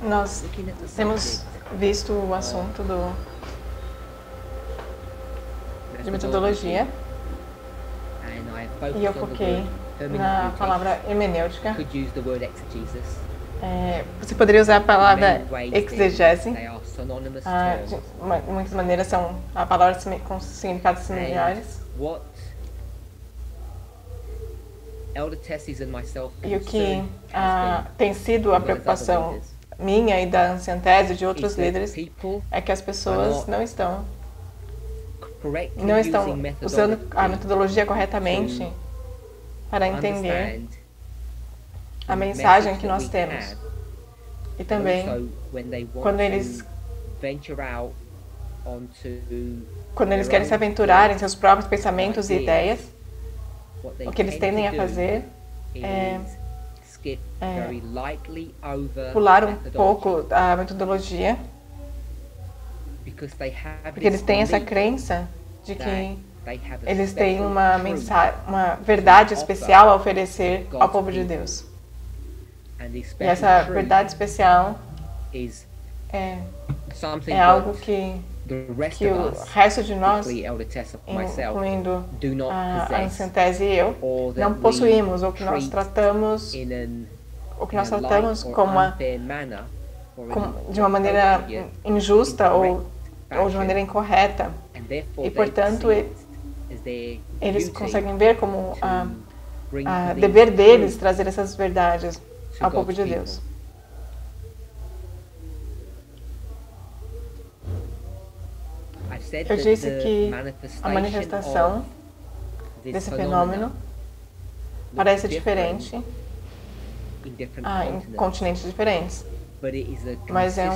Nós temos visto o assunto de metodologia e eu foquei na palavra hermenêutica. Você poderia usar a palavra exegese. De muitas maneiras são palavras com significados similares. E o que tem sido a preocupação minha e da Ancientese e de outros líderes é que as pessoas não estão usando a metodologia corretamente para entender a mensagem que nós temos. E também, quando eles querem se aventurar em seus próprios pensamentos e ideias, o que eles tendem a fazer é pular um pouco a metodologia, porque eles têm essa crença de que eles têm uma verdade especial a oferecer ao povo de Deus. E essa verdade especial é algo que o resto de nós, incluindo a Ancientese e eu, não possuímos, ou que nós tratamos de uma maneira injusta ou de maneira incorreta. E, portanto, eles conseguem ver como dever deles trazer essas verdades ao povo de Deus. Eu disse que a manifestação desse fenômeno parece diferente em continentes diferentes, mas é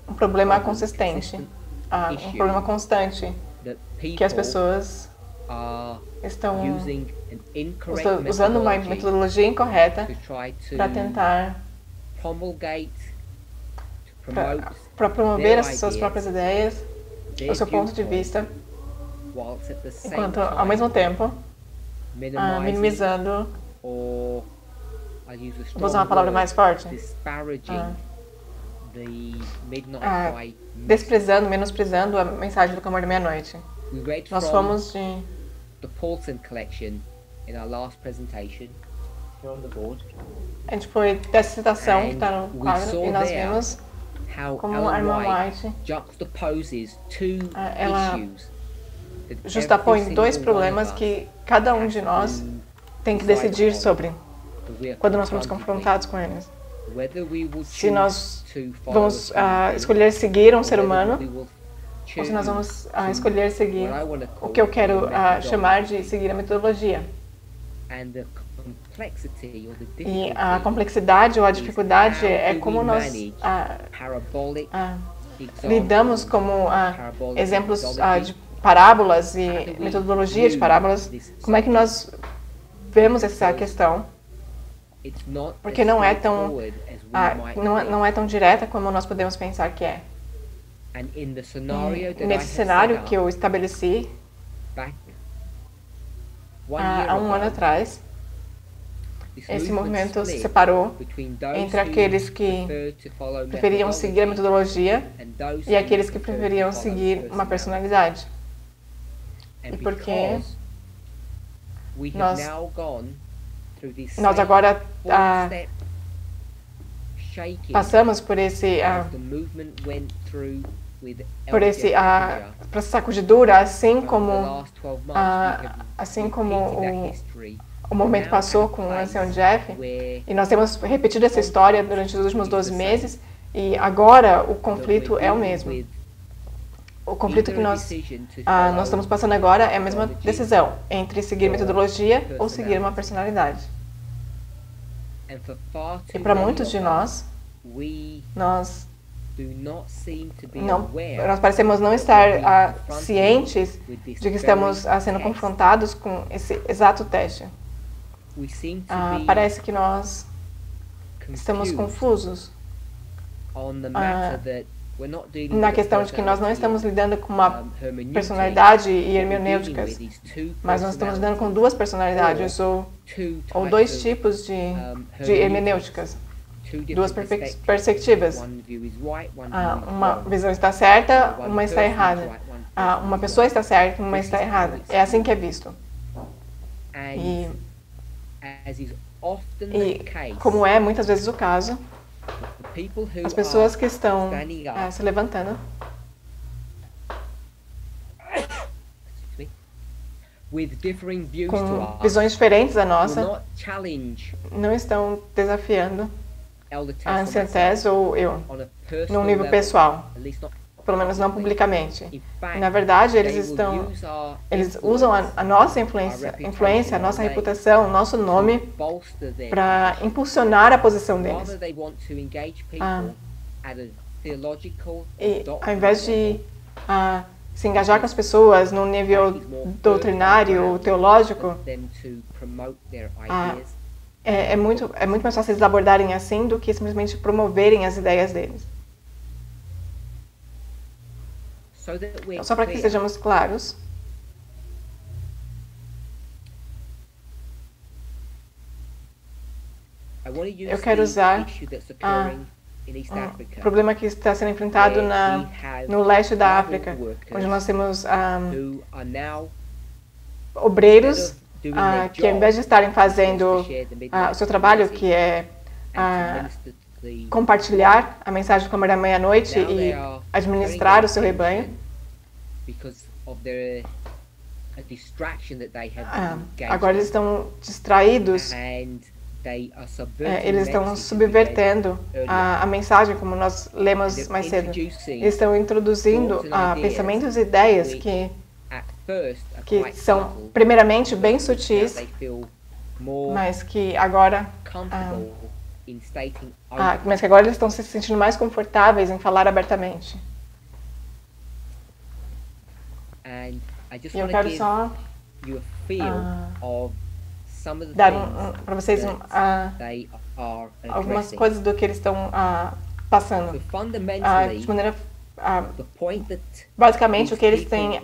um problema consistente, um problema constante, que as pessoas estão usando uma metodologia incorreta para tentar para promover as suas próprias ideias, o seu ponto de vista, enquanto, ao mesmo tempo, minimizando, vou usar uma palavra mais forte, desprezando, menosprezando a mensagem do clamor da meia-noite. Nós fomos de a gente foi dessa citação que está no quadro e nós vimos como a irmã White ela justapõe dois problemas que cada um de nós tem que decidir sobre quando nós somos confrontados com eles. Se nós vamos escolher seguir um ser humano ou se nós vamos escolher seguir o que eu quero chamar de seguir a metodologia. E a complexidade ou a dificuldade é como nós lidamos como exemplos de parábolas e metodologia de parábolas. Como é que nós vemos essa questão? Porque não é tão direta como nós podemos pensar que é. E nesse cenário que eu estabeleci há um ano atrás, esse movimento se separou entre aqueles que preferiam seguir a metodologia e aqueles que preferiam seguir uma personalidade. E porque nós agora passamos por essa sacudidura, assim como o movimento passou com o ancião Jeff, e nós temos repetido essa história durante os últimos 12 meses, e agora o conflito é o mesmo. O conflito que nós estamos passando agora é a mesma decisão entre seguir metodologia ou seguir uma personalidade. E para muitos de nós parecemos não estar cientes de que estamos sendo confrontados com esse exato teste. Parece que nós estamos confusos na questão de que nós não estamos lidando com uma personalidade e hermenêuticas, mas nós estamos lidando com duas personalidades ou dois tipos de hermenêuticas. duas perspectivas. Uma visão está certa, uma está errada. Uma pessoa está certa, uma está errada. É assim que é visto. E como é muitas vezes o caso, as pessoas que estão se levantando com visões diferentes da nossa não estão desafiando a Ancient Tess ou eu num nível pessoal, pelo menos não publicamente. Na verdade, eles usam a nossa influência, a nossa reputação, o nosso nome para impulsionar a posição deles. E ao invés de se engajar com as pessoas num nível doutrinário ou teológico, é muito mais fácil eles abordarem assim do que simplesmente promoverem as ideias deles. Então, só para que sejamos claros, eu quero usar um problema que está sendo enfrentado no leste da África, onde nós temos obreiros que, ao invés de estarem fazendo o seu trabalho, que é compartilhar a mensagem do Clamor da Meia-Noite e administrar o seu rebanho, agora eles estão distraídos, eles estão subvertendo a mensagem, como nós lemos mais cedo. Eles estão introduzindo pensamentos e ideias que são primeiramente bem sutis, mas que agora eles estão se sentindo mais confortáveis em falar abertamente. E eu quero só dar para vocês algumas coisas do que eles estão passando. De maneira, basicamente, o que eles têm,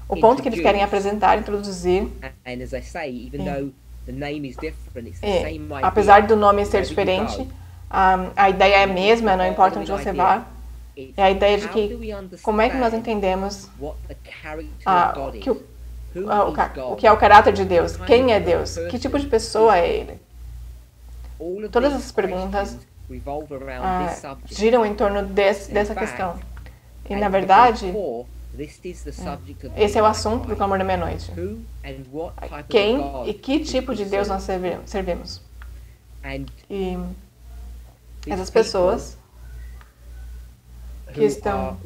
o ponto que eles querem apresentar, introduzir. Apesar do nome ser diferente, a ideia é a mesma, não importa onde você vá. É a ideia de que como é que nós entendemos o que é o caráter de Deus, quem é Deus, que tipo de pessoa é Ele. Todas essas perguntas giram em torno dessa questão. E, na verdade, esse é o assunto do Clamor da Meia-Noite. Quem e que tipo de Deus nós servimos. E essas pessoas que estão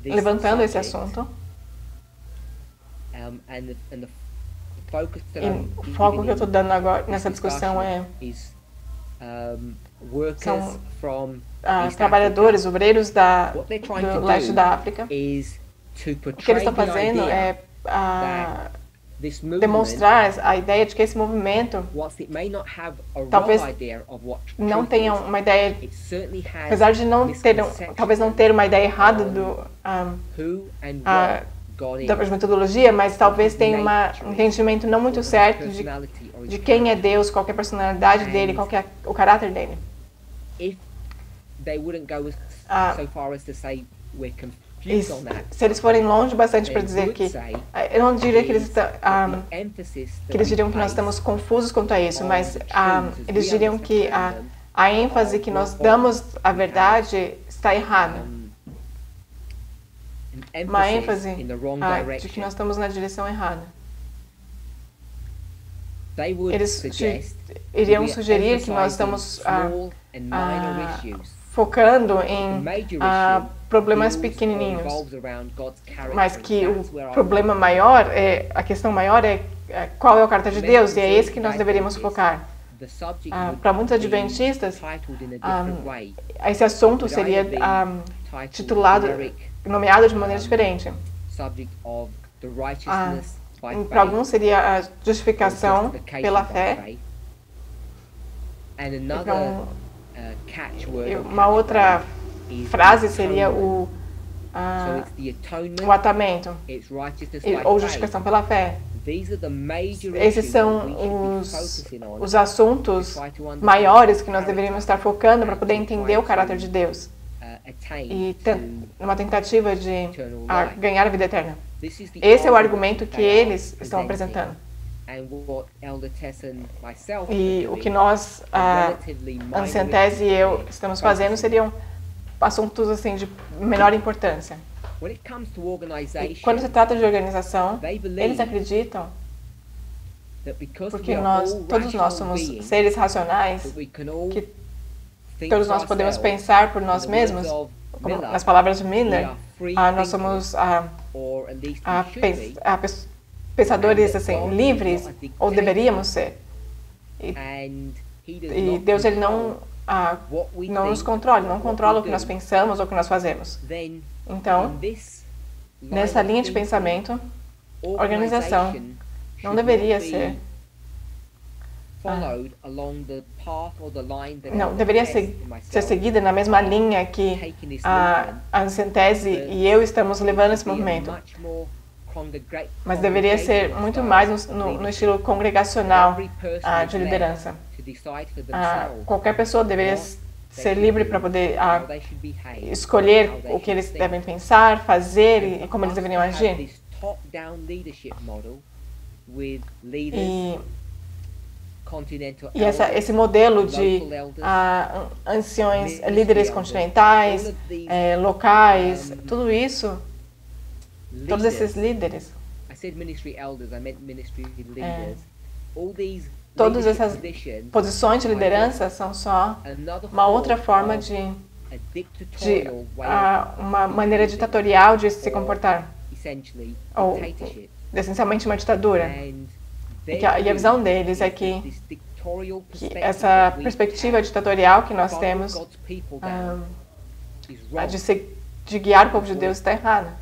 levantando esse assunto, e o foco que eu estou dando agora nessa discussão são trabalhadores, obreiros do leste da África. O que eles estão fazendo é demonstrar a ideia de que esse movimento talvez não tenha uma ideia, apesar de talvez não ter uma ideia errada da metodologia, mas talvez tenha um entendimento não muito certo de quem é Deus, qual é a personalidade dele, qual é o caráter dele. Se eles forem longe bastante para dizer que, eu não diria que eles diriam que nós estamos confusos quanto a isso, mas eles diriam que a ênfase que nós damos à verdade está errada. Uma ênfase de que nós estamos na direção errada. Eles iriam sugerir que nós estamos focando em problemas pequenininhos, mas que o problema maior, a questão maior é qual é o caráter de Deus, e é esse que nós deveríamos focar. Para muitos adventistas, esse assunto seria nomeado de maneira diferente. Para alguns seria a justificação pela fé. Uma outra frase seria o atamento, ou justificação pela fé. Esses são os assuntos maiores que nós deveríamos estar focando para poder entender o caráter de Deus e uma tentativa de ganhar a vida eterna. Esse é o argumento que eles estão apresentando. E o que nós, Anciã Tese e eu, estamos fazendo seriam assuntos assim de menor importância. E quando se trata de organização, eles acreditam, porque todos nós somos seres racionais, que todos nós podemos pensar por nós mesmos, como nas palavras de Miller, nós somos pensadores assim, livres, ou deveríamos ser. E Deus ele não nos controla, não controla o que nós pensamos ou o que nós fazemos. Então, nessa linha de pensamento, organização não deveria ser não deveria ser seguida na mesma linha que a Anciã Tese e eu estamos levando esse movimento. Mas deveria ser muito mais no estilo congregacional de liderança. Qualquer pessoa deveria ser livre para poder escolher o que eles devem pensar, fazer e como eles deveriam agir. E esse modelo de anciões, líderes continentais, locais, tudo isso, todos esses líderes, todas essas posições de liderança são só uma outra forma de uma maneira ditatorial de se comportar, ou essencialmente uma ditadura. E a visão deles é que essa perspectiva ditatorial que nós temos de guiar o povo de Deus está errada.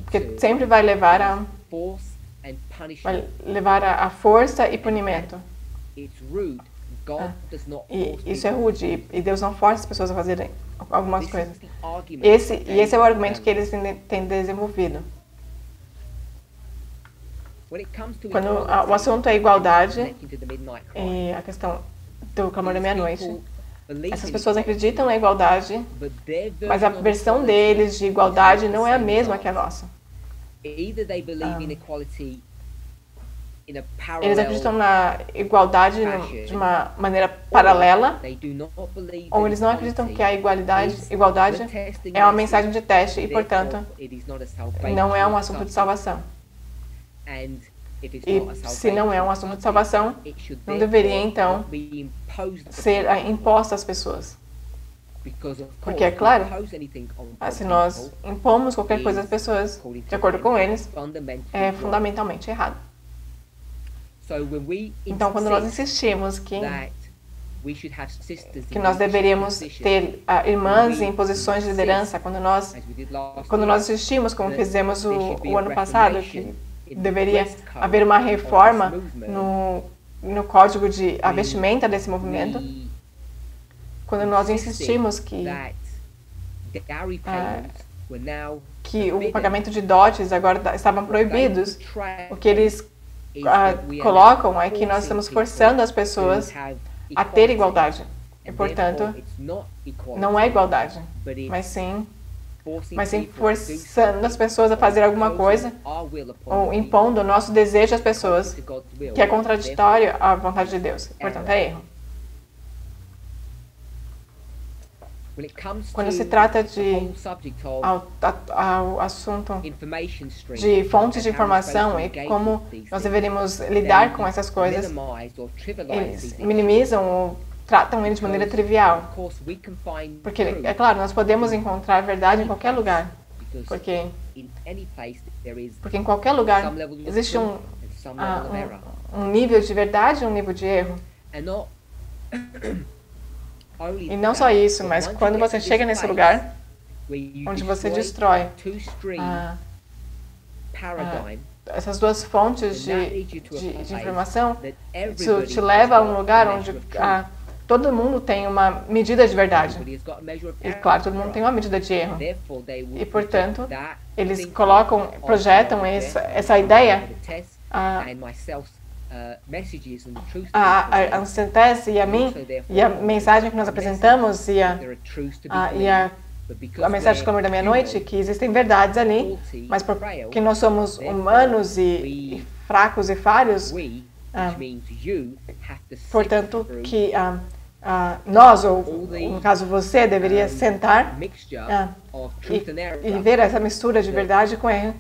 Porque sempre vai levar a força e punimento. E isso é rude, e Deus não força as pessoas a fazerem algumas coisas. Esse é o argumento que eles têm desenvolvido. Quando o assunto é igualdade e a questão do clamor da meia-noite, essas pessoas acreditam na igualdade, mas a versão deles de igualdade não é a mesma que a nossa. Eles acreditam na igualdade de uma maneira paralela, ou eles não acreditam que a igualdade é uma mensagem de teste e, portanto, não é um assunto de salvação. E se não é um assunto de salvação, não deveria, então, ser imposto às pessoas. Porque, é claro, se nós impomos qualquer coisa às pessoas, de acordo com eles, é fundamentalmente errado. Então, quando nós insistimos que nós deveríamos ter irmãs em posições de liderança, quando nós insistimos, como fizemos o ano passado, que deveria haver uma reforma no código de vestimenta desse movimento, quando nós insistimos que o pagamento de dotes agora estavam proibidos, o que eles colocam é que nós estamos forçando as pessoas a ter igualdade. E, portanto, não é igualdade, mas sim forçando as pessoas a fazer alguma coisa ou impondo o nosso desejo às pessoas, que é contraditório à vontade de Deus. Portanto, é erro. Quando se trata ao assunto de fontes de informação e como nós deveríamos lidar com essas coisas, eles minimizam ou tratam ele de maneira trivial. Porque, é claro, nós podemos encontrar verdade em qualquer lugar. Porque em qualquer lugar existe um nível de verdade e um nível de erro. E não só isso, mas quando você chega nesse lugar, onde você destrói essas duas fontes de informação, isso te leva a um lugar onde todo mundo tem uma medida de verdade. E, claro, todo mundo tem uma medida de erro. E, portanto, eles projetam essa ideia a antítese e a mensagem que nós apresentamos e a mensagem do clamor da meia-noite, que existem verdades ali, mas porque nós somos humanos e fracos e falhos, portanto, que nós, ou no caso você, deveria sentar e ver essa mistura de verdade com erro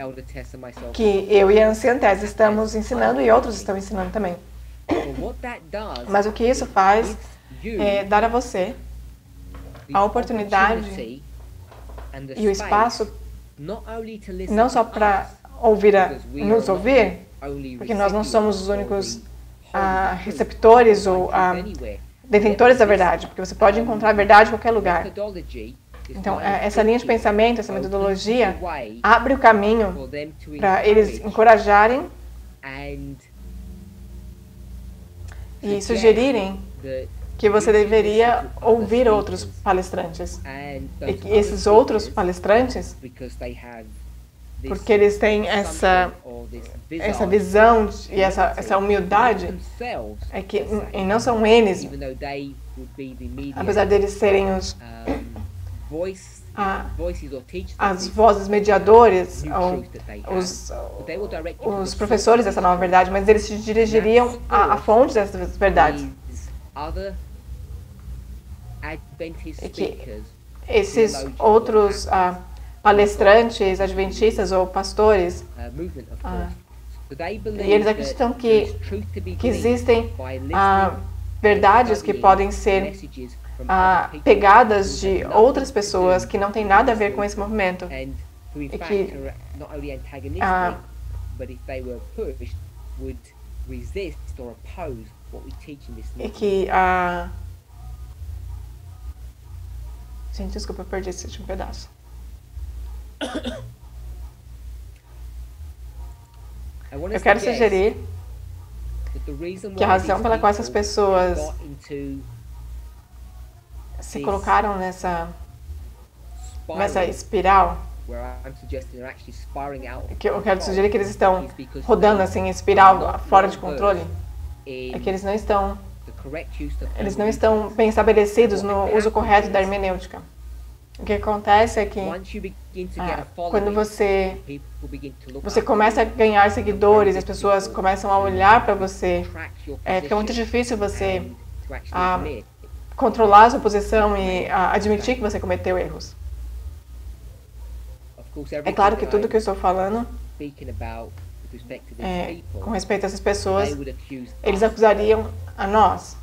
que eu e a Ancientese estamos ensinando e outros estão ensinando também. Mas o que isso faz é dar a você a oportunidade e o espaço não só para nos ouvir, porque nós não somos os únicos receptores ou detentores da verdade, porque você pode encontrar a verdade em qualquer lugar. Então, essa linha de pensamento, essa metodologia, abre o caminho para eles encorajarem e sugerirem que você deveria ouvir outros palestrantes. E que esses outros palestrantes, porque eles têm essa visão e essa humildade, é que e não são eles, apesar deles serem as vozes mediadores, os professores dessa nova verdade, mas eles se dirigiriam à fonte dessas verdades. E que esses outros palestrantes, adventistas ou pastores, e eles acreditam que existem verdades que podem ser pegadas de outras pessoas que não têm nada a ver com esse movimento. E que gente, desculpa, eu perdi esse último pedaço. Eu quero sugerir que a razão pela qual essas pessoas se colocaram nessa espiral, que eu quero sugerir que eles estão rodando assim em espiral fora de controle, é que eles não estão bem estabelecidos no uso correto da hermenêutica. O que acontece é que quando você começa a ganhar seguidores, as pessoas começam a olhar para você, fica muito difícil você controlar a sua posição e admitir que você cometeu erros. É claro que tudo que eu estou falando com respeito a essas pessoas, eles acusariam a nós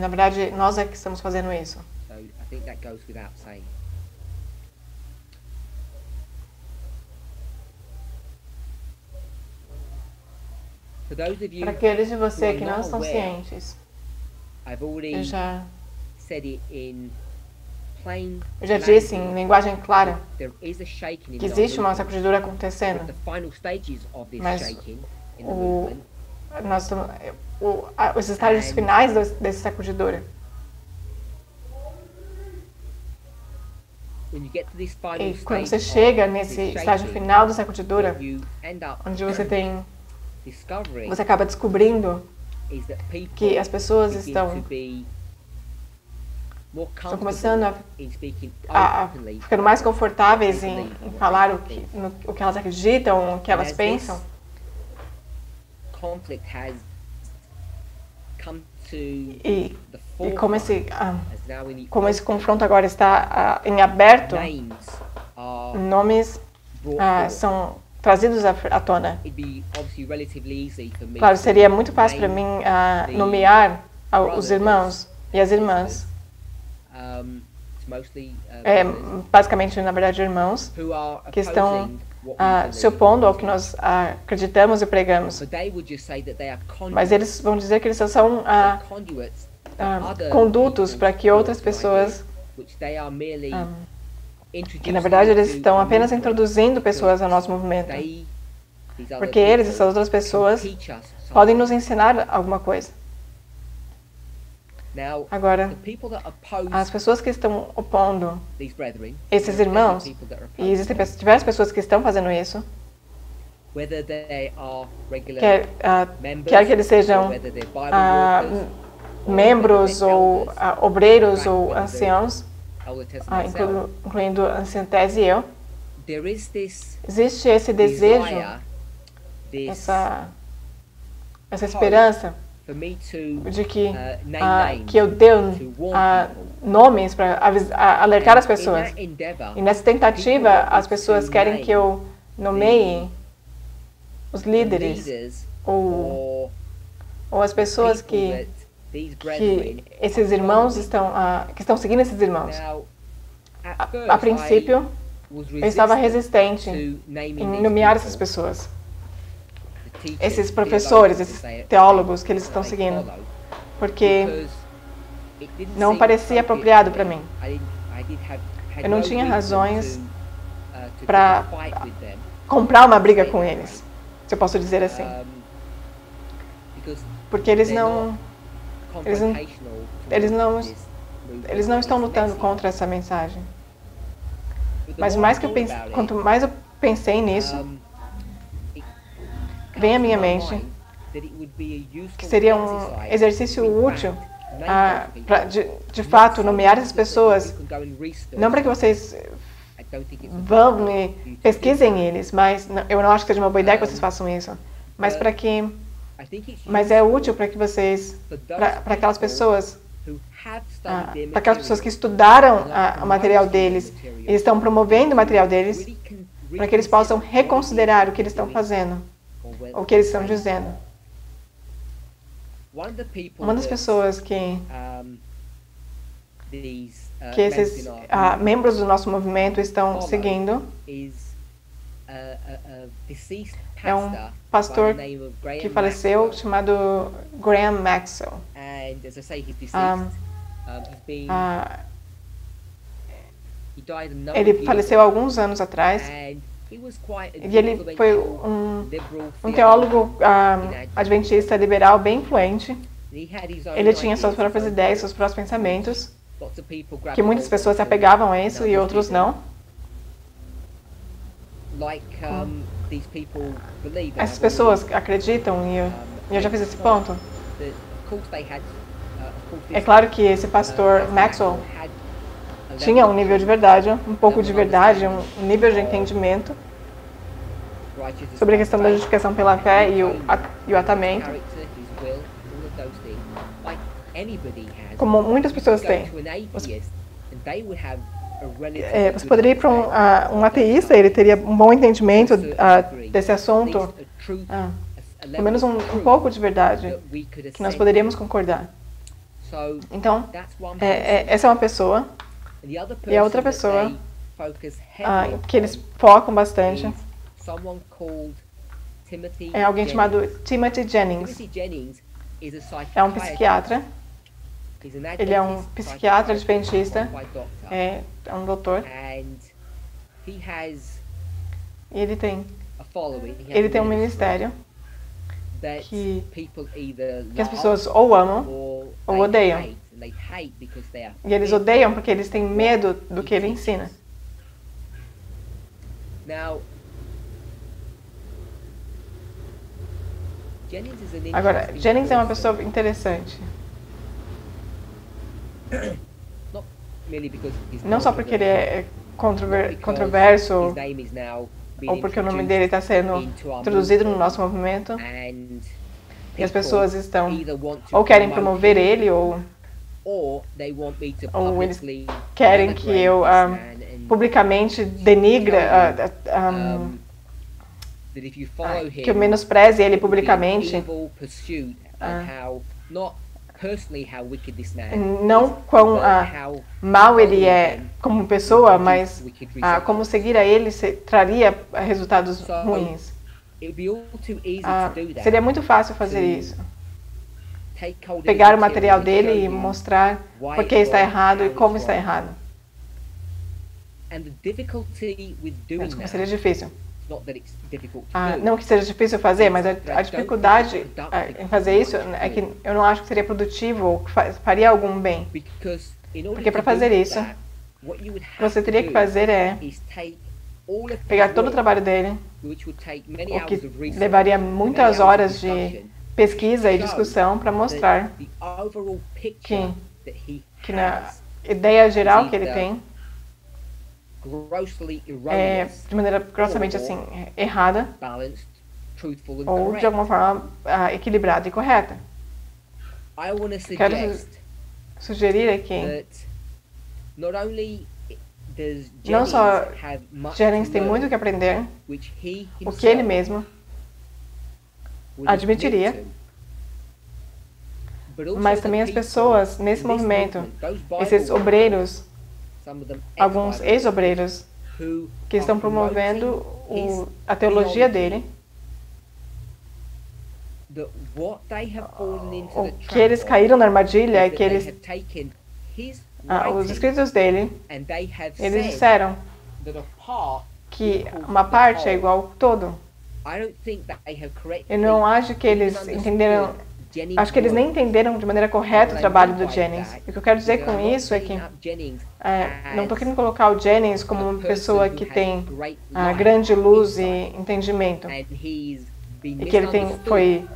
na verdade, nós é que estamos fazendo isso. Para aqueles de você que não estão cientes, eu já disse em linguagem clara que existe uma sacudidura acontecendo, mas os estágios finais dessa sacudidura. E quando você chega nesse estágio final da sacudidura, onde você acaba descobrindo que as pessoas estão começando a ficando mais confortáveis em falar o que elas acreditam, o que elas pensam. E como esse confronto agora está em aberto, nomes são trazidos à tona. Claro, seria muito fácil para mim nomear os irmãos e as irmãs. Basicamente, na verdade, irmãos que estão se opondo ao que nós acreditamos e pregamos. Mas eles vão dizer que eles são condutos para que outras pessoas, que na verdade eles estão apenas introduzindo pessoas ao nosso movimento. Porque eles, essas outras pessoas, podem nos ensinar alguma coisa. Agora, as pessoas que estão opondo esses irmãos, e existem diversas pessoas que estão fazendo isso, quer que eles sejam membros ou obreiros ou anciãos, incluindo a anciã Tese e eu, existe esse desejo, essa esperança de que eu dê nomes para alertar as pessoas. E nessa tentativa, as pessoas querem que eu nomeie os líderes ou as pessoas que esses irmãos que estão seguindo esses irmãos. A princípio, eu estava resistente em nomear essas pessoas, esses professores, esses teólogos que eles estão seguindo, porque não parecia apropriado para mim. Eu não tinha razões para comprar uma briga com eles, se eu posso dizer assim, porque eles não estão lutando contra essa mensagem. Mas quanto mais eu pensei nisso, vem à minha mente que seria um exercício útil para, de fato, nomear essas pessoas, não para que vocês vão e pesquisem eles, mas eu não acho que seja uma boa ideia que vocês façam isso, mas é útil para que vocês, para aquelas pessoas que estudaram o material deles e estão promovendo o material deles, para que eles possam reconsiderar o que eles estão fazendo, o que eles estão dizendo. Uma das pessoas que esses membros do nosso movimento estão seguindo é um pastor que faleceu, chamado Graham Maxwell. Ele faleceu há alguns anos atrás e ele foi um teólogo adventista liberal bem influente. Ele tinha suas próprias ideias, seus próprios pensamentos, que muitas pessoas se apegavam a isso e outros não. Essas pessoas acreditam, e eu já fiz esse ponto. É claro que esse pastor Maxwell tinha um nível de verdade, um pouco de verdade, um nível de entendimento sobre a questão da justificação pela fé e o atamento, como muitas pessoas têm. Você poderia ir para um ateísta, ele teria um bom entendimento desse assunto, pelo menos um pouco de verdade, que nós poderíamos concordar. Então, essa é uma pessoa, e a outra pessoa que eles focam bastante é alguém chamado Timothy Jennings. É um psiquiatra. Ele é um psiquiatra adventista, é um doutor. E ele tem um ministério que as pessoas ou amam ou odeiam. E eles odeiam porque eles têm medo do que ele ensina. Agora, Jennings é uma pessoa interessante. Não só porque ele é controverso ou porque o nome dele está sendo introduzido no nosso movimento e as pessoas ou querem promover ele ou eles querem que eu publicamente denigre, que eu menospreze ele publicamente. Não quão mal ele é como pessoa, mas como seguir a ele traria resultados ruins. Seria muito fácil fazer isso. Pegar o material dele e mostrar por que está errado e como está errado. Mas seria difícil. não que seja difícil fazer, mas a dificuldade em fazer isso é que eu não acho que seria produtivo ou que faria algum bem. Porque para fazer isso, o que você teria que fazer é pegar todo o trabalho dele, o que levaria muitas horas de pesquisa e discussão para mostrar que na ideia geral que ele tem é de maneira grossamente assim errada ou de alguma forma equilibrada e correta. Quero sugerir aqui não só Jennings tem muito que aprender, o que ele mesmo admitiria, mas também as pessoas nesse movimento, esses obreiros, alguns ex-obreiros que estão promovendo a teologia dele, o que eles caíram na armadilha é que eles, os escritos dele, eles disseram que uma parte é igual ao todo. Eu não acho que eles entenderam, acho que eles nem entenderam de maneira correta o trabalho do Jennings. O que eu quero dizer com isso é que não estou querendo colocar o Jennings como uma pessoa que tem grande luz e entendimento, e que ele foi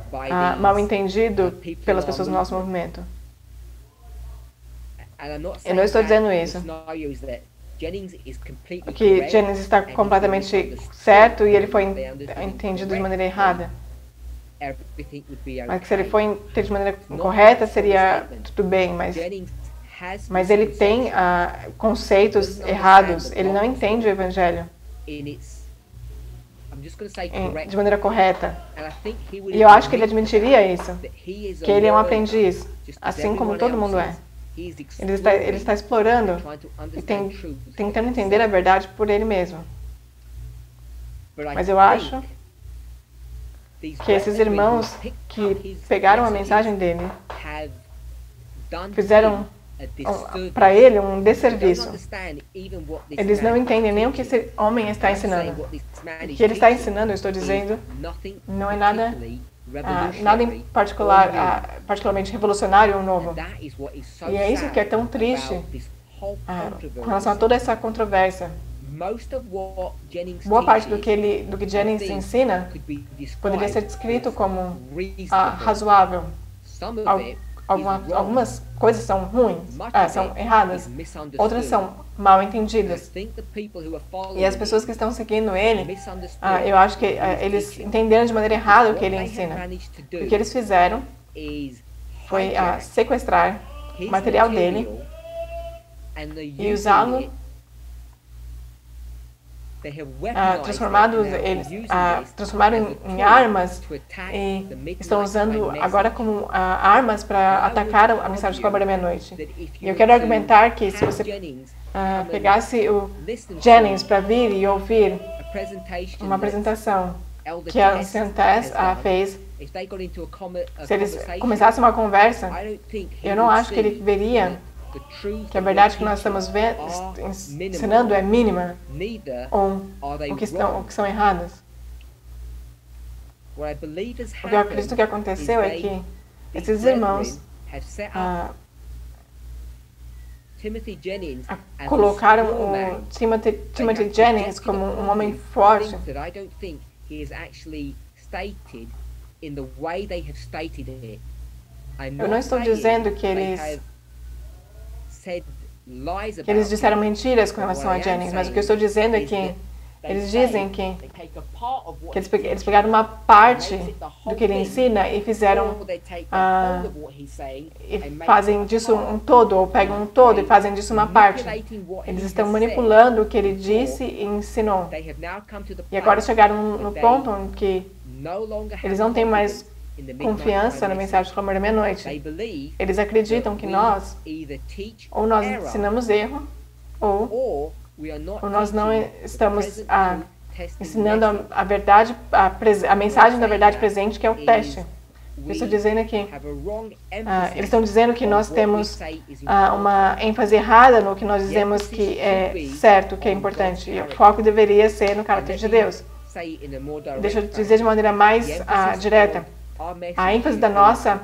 mal entendido pelas pessoas do nosso movimento. Eu não estou dizendo isso. Que Jennings está completamente certo e ele foi entendido de maneira errada. Mas que se ele foi entendido de maneira correta, seria tudo bem, mas ele tem conceitos errados. Ele não entende o Evangelho de maneira correta. E eu acho que ele admitiria isso, que ele é um aprendiz, assim como todo mundo é. Ele está explorando e tentando entender a verdade por ele mesmo. Mas eu acho que esses irmãos que pegaram a mensagem dele fizeram para ele um desserviço. Eles não entendem nem o que esse homem está ensinando. O que ele está ensinando, eu estou dizendo, não é nada em particular, particularmente revolucionário ou novo. E é isso que é tão triste com relação a toda essa controvérsia. Boa parte do que Jennings ensina poderia ser descrito como razoável. Algumas coisas são ruins, são erradas, outras são mal entendidas. E as pessoas que estão seguindo ele, eu acho que eles entenderam de maneira errada o que ele ensina. O que eles fizeram foi sequestrar o material dele e usá-lo, transformaram em armas e estão usando agora como armas para atacar a mensagem de cobra da meia-noite. E eu quero argumentar que se você pegasse o Jennings para vir e ouvir uma apresentação que a anciã Tess fez, se eles começassem uma conversa, eu não acho que ele veria que a verdade que nós estamos ensinando é mínima ou o que são erradas. O que eu acredito que aconteceu é que esses irmãos colocaram o Timothy Jennings como um homem forte. Eu não estou dizendo que eles disseram mentiras com relação a Jennings, mas o que eu estou dizendo é que eles dizem que eles pegaram uma parte do que ele ensina e fazem disso um todo, ou pegam um todo e fazem disso uma parte. Eles estão manipulando o que ele disse e ensinou. E agora chegaram no ponto em que eles não têm mais confiança na mensagem do amor da meia-noite. Eles acreditam que nós ensinamos erro, ou nós não estamos ensinando a verdade, a mensagem da verdade presente, que é o teste. Eu estou dizendo que eles estão dizendo que nós temos uma ênfase errada no que nós dizemos que é certo, que é importante. E o foco deveria ser no caráter de Deus. deixa eu dizer de maneira mais direta. A ênfase da nossa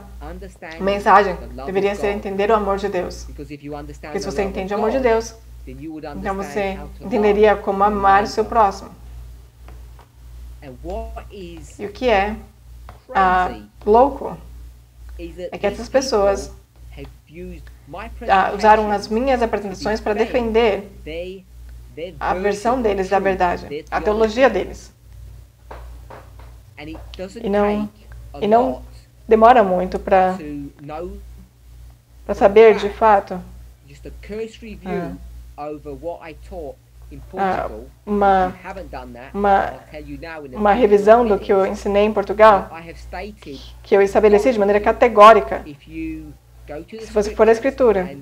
mensagem deveria ser entender o amor de Deus. Porque se você entende o amor de Deus, então você entenderia como amar o seu próximo. E o que é louco é que essas pessoas usaram as minhas apresentações para defender a versão deles da verdade, a teologia deles. E não demora muito para saber de fato uma revisão do que eu ensinei em Portugal, que eu estabeleci de maneira categórica. Se você for à Escritura,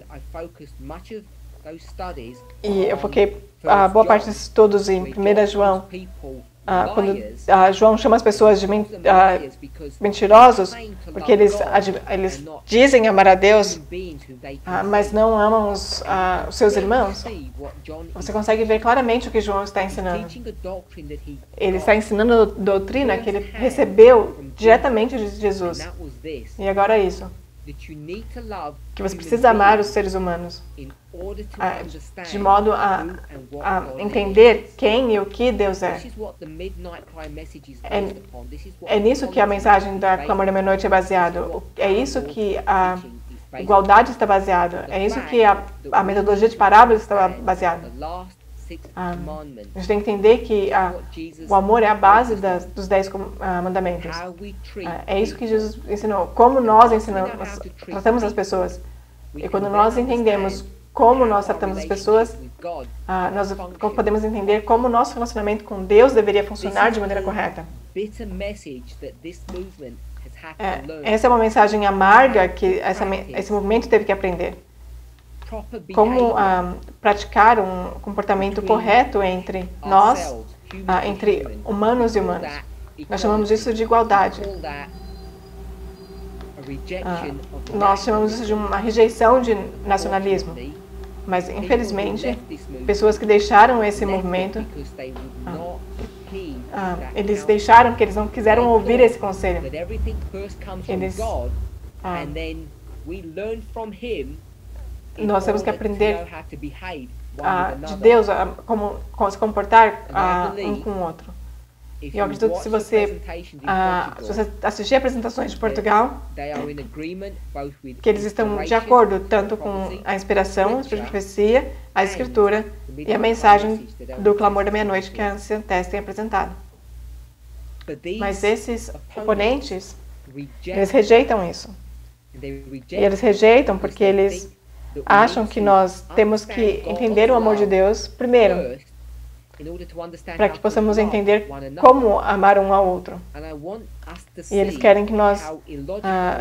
e eu foquei boa parte dos estudos em 1 João, quando João chama as pessoas de mentirosos, porque eles dizem amar a Deus, mas não amam os seus irmãos, você consegue ver claramente o que João está ensinando. Ele está ensinando doutrina que ele recebeu diretamente de Jesus. E agora é isso. Que você precisa amar os seres humanos de modo a entender quem e o que Deus é. É nisso que a mensagem da Clamor da Meia-Noite é baseada. É isso que a igualdade está baseada. É isso que a metodologia de parábolas está baseada. A gente tem que entender que o amor é a base dos 10 mandamentos. É isso que Jesus ensinou. Como nós tratamos as pessoas. E quando nós entendemos como nós tratamos as pessoas, nós podemos entender como o nosso relacionamento com Deus deveria funcionar de maneira correta. Essa é uma mensagem amarga que esse movimento teve que aprender. Como praticar um comportamento correto entre nós, entre humanos e humanos. Nós chamamos isso de igualdade. Nós chamamos isso de uma rejeição de nacionalismo. Mas, infelizmente, pessoas que deixaram esse movimento, eles deixaram porque eles não quiseram ouvir esse conselho. Nós temos que aprender de Deus como se comportar um com o outro. E eu acredito que se você assistir apresentações de Portugal, que eles estão de acordo tanto com a inspiração, a profecia, a Escritura e a mensagem do Clamor da Meia-Noite que a Ancient Test tem apresentado. Mas esses oponentes, eles rejeitam isso. E eles rejeitam porque eles acham que nós temos que entender o amor de Deus primeiro, para que possamos entender como amar um ao outro. E eles querem que nós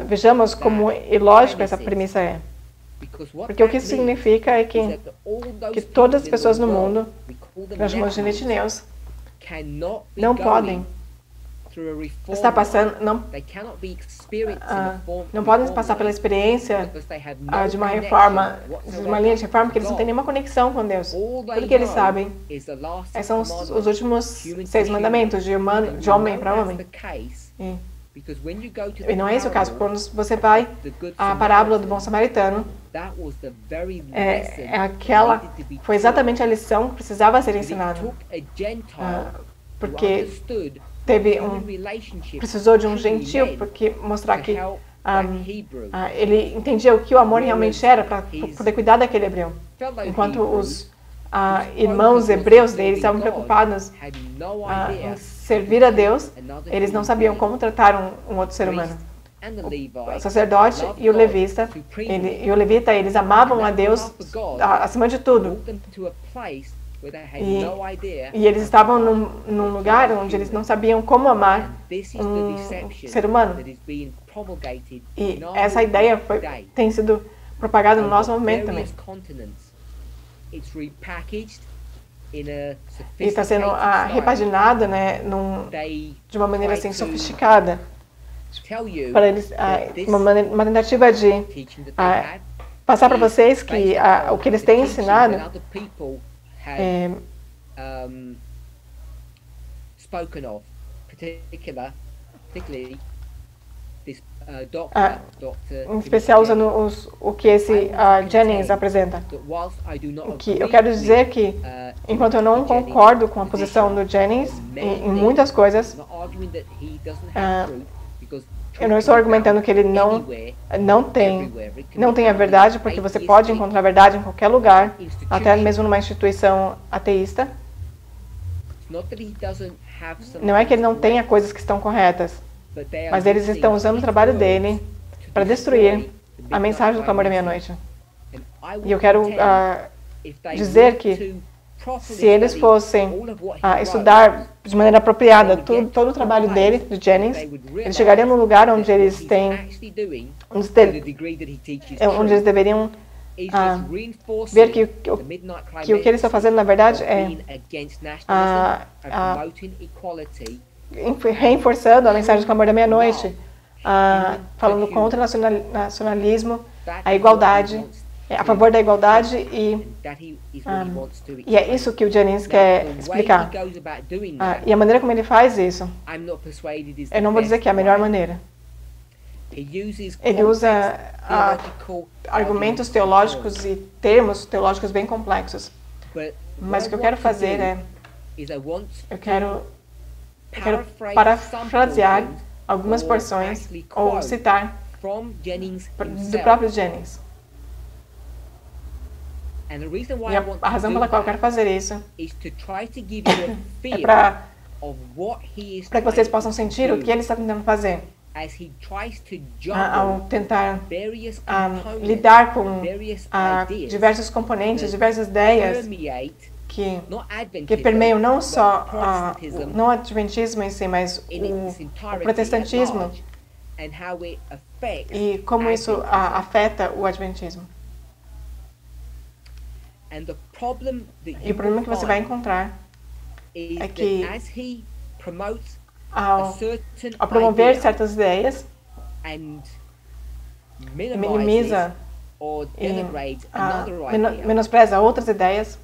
vejamos como ilógico essa premissa é. Porque o que isso significa é que todas as pessoas no mundo, nós chamamos de netineus, não podem estar passando, não podem passar pela experiência de uma reforma, de uma linha de reforma, porque eles não têm nenhuma conexão com Deus. Tudo que eles sabem são os últimos 6 mandamentos, de homem para homem. E não é esse o caso. Quando você vai à parábola do bom samaritano, foi exatamente a lição que precisava ser ensinada. Porque precisou de um gentil, porque mostrar que ele entendia o que o amor realmente era para poder cuidar daquele hebreu. Enquanto os irmãos hebreus dele estavam preocupados em servir a Deus, eles não sabiam como tratar um outro ser humano. O sacerdote e o levita, eles amavam a Deus acima de tudo. E eles estavam num lugar onde eles não sabiam como amar um ser humano. E essa ideia tem sido propagada no nosso movimento também. E está sendo repaginada, né, de uma maneira assim sofisticada, para eles, uma tentativa de passar para vocês que o que eles têm ensinado spoken of, particularly this em especial usando o que esse Jennings apresenta. Eu quero dizer que, enquanto eu não concordo com a posição do Jennings em muitas coisas, eu não estou argumentando que ele não tem a verdade, porque você pode encontrar a verdade em qualquer lugar, até mesmo numa instituição ateísta. Não é que ele não tenha coisas que estão corretas, mas eles estão usando o trabalho dele para destruir a mensagem do clamor da meia-noite. E eu quero dizer que se eles fossem estudar de maneira apropriada todo o trabalho dele, de Jennings, eles chegariam num lugar onde eles eles deveriam ver que o que ele está fazendo, na verdade, é reforçando a mensagem do clamor da meia-noite, falando contra o nacionalismo, a igualdade, a favor da igualdade, e é isso que o Jennings quer explicar. E a maneira como ele faz isso, eu não vou dizer que é a melhor maneira. Ele usa argumentos teológicos e termos teológicos bem complexos. Mas o que eu quero fazer é, eu quero parafrasear algumas porções ou citar do próprio Jennings. E a razão pela qual eu quero fazer isso é para que vocês possam sentir o que ele está tentando fazer ao tentar lidar com diversos componentes, diversas ideias que permeiam não só não o adventismo em si, mas o protestantismo e como isso afeta o adventismo. E o problema que você vai encontrar é que ao promover certas ideias, minimiza e menospreza outras ideias,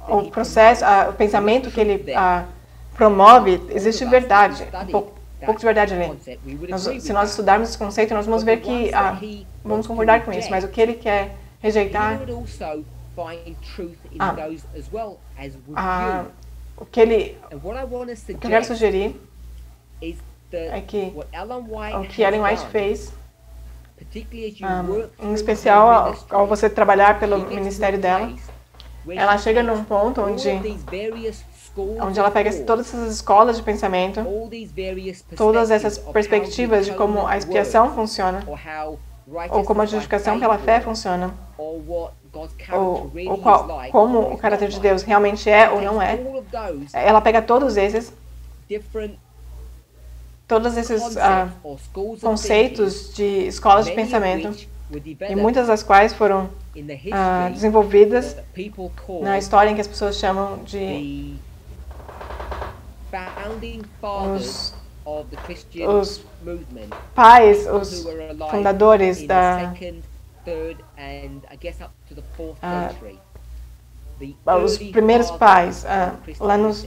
o pensamento que ele promove, existe verdade, um pouco de verdade ali. Se nós estudarmos esse conceito, nós vamos ver que vamos concordar com isso, mas o que ele quer rejeitar, o que eu quero sugerir é que o que Ellen White fez, em especial ao você trabalhar pelo ministério dela, ela chega num ponto onde ela pega todas essas escolas de pensamento, todas essas perspectivas de como a expiação funciona, ou como a justificação pela fé funciona, ou como o caráter de Deus realmente é ou não é. Ela pega todos esses conceitos de escolas de pensamento, e muitas das quais foram desenvolvidas na história em que as pessoas chamam de os pais, os fundadores os primeiros pais, lá nos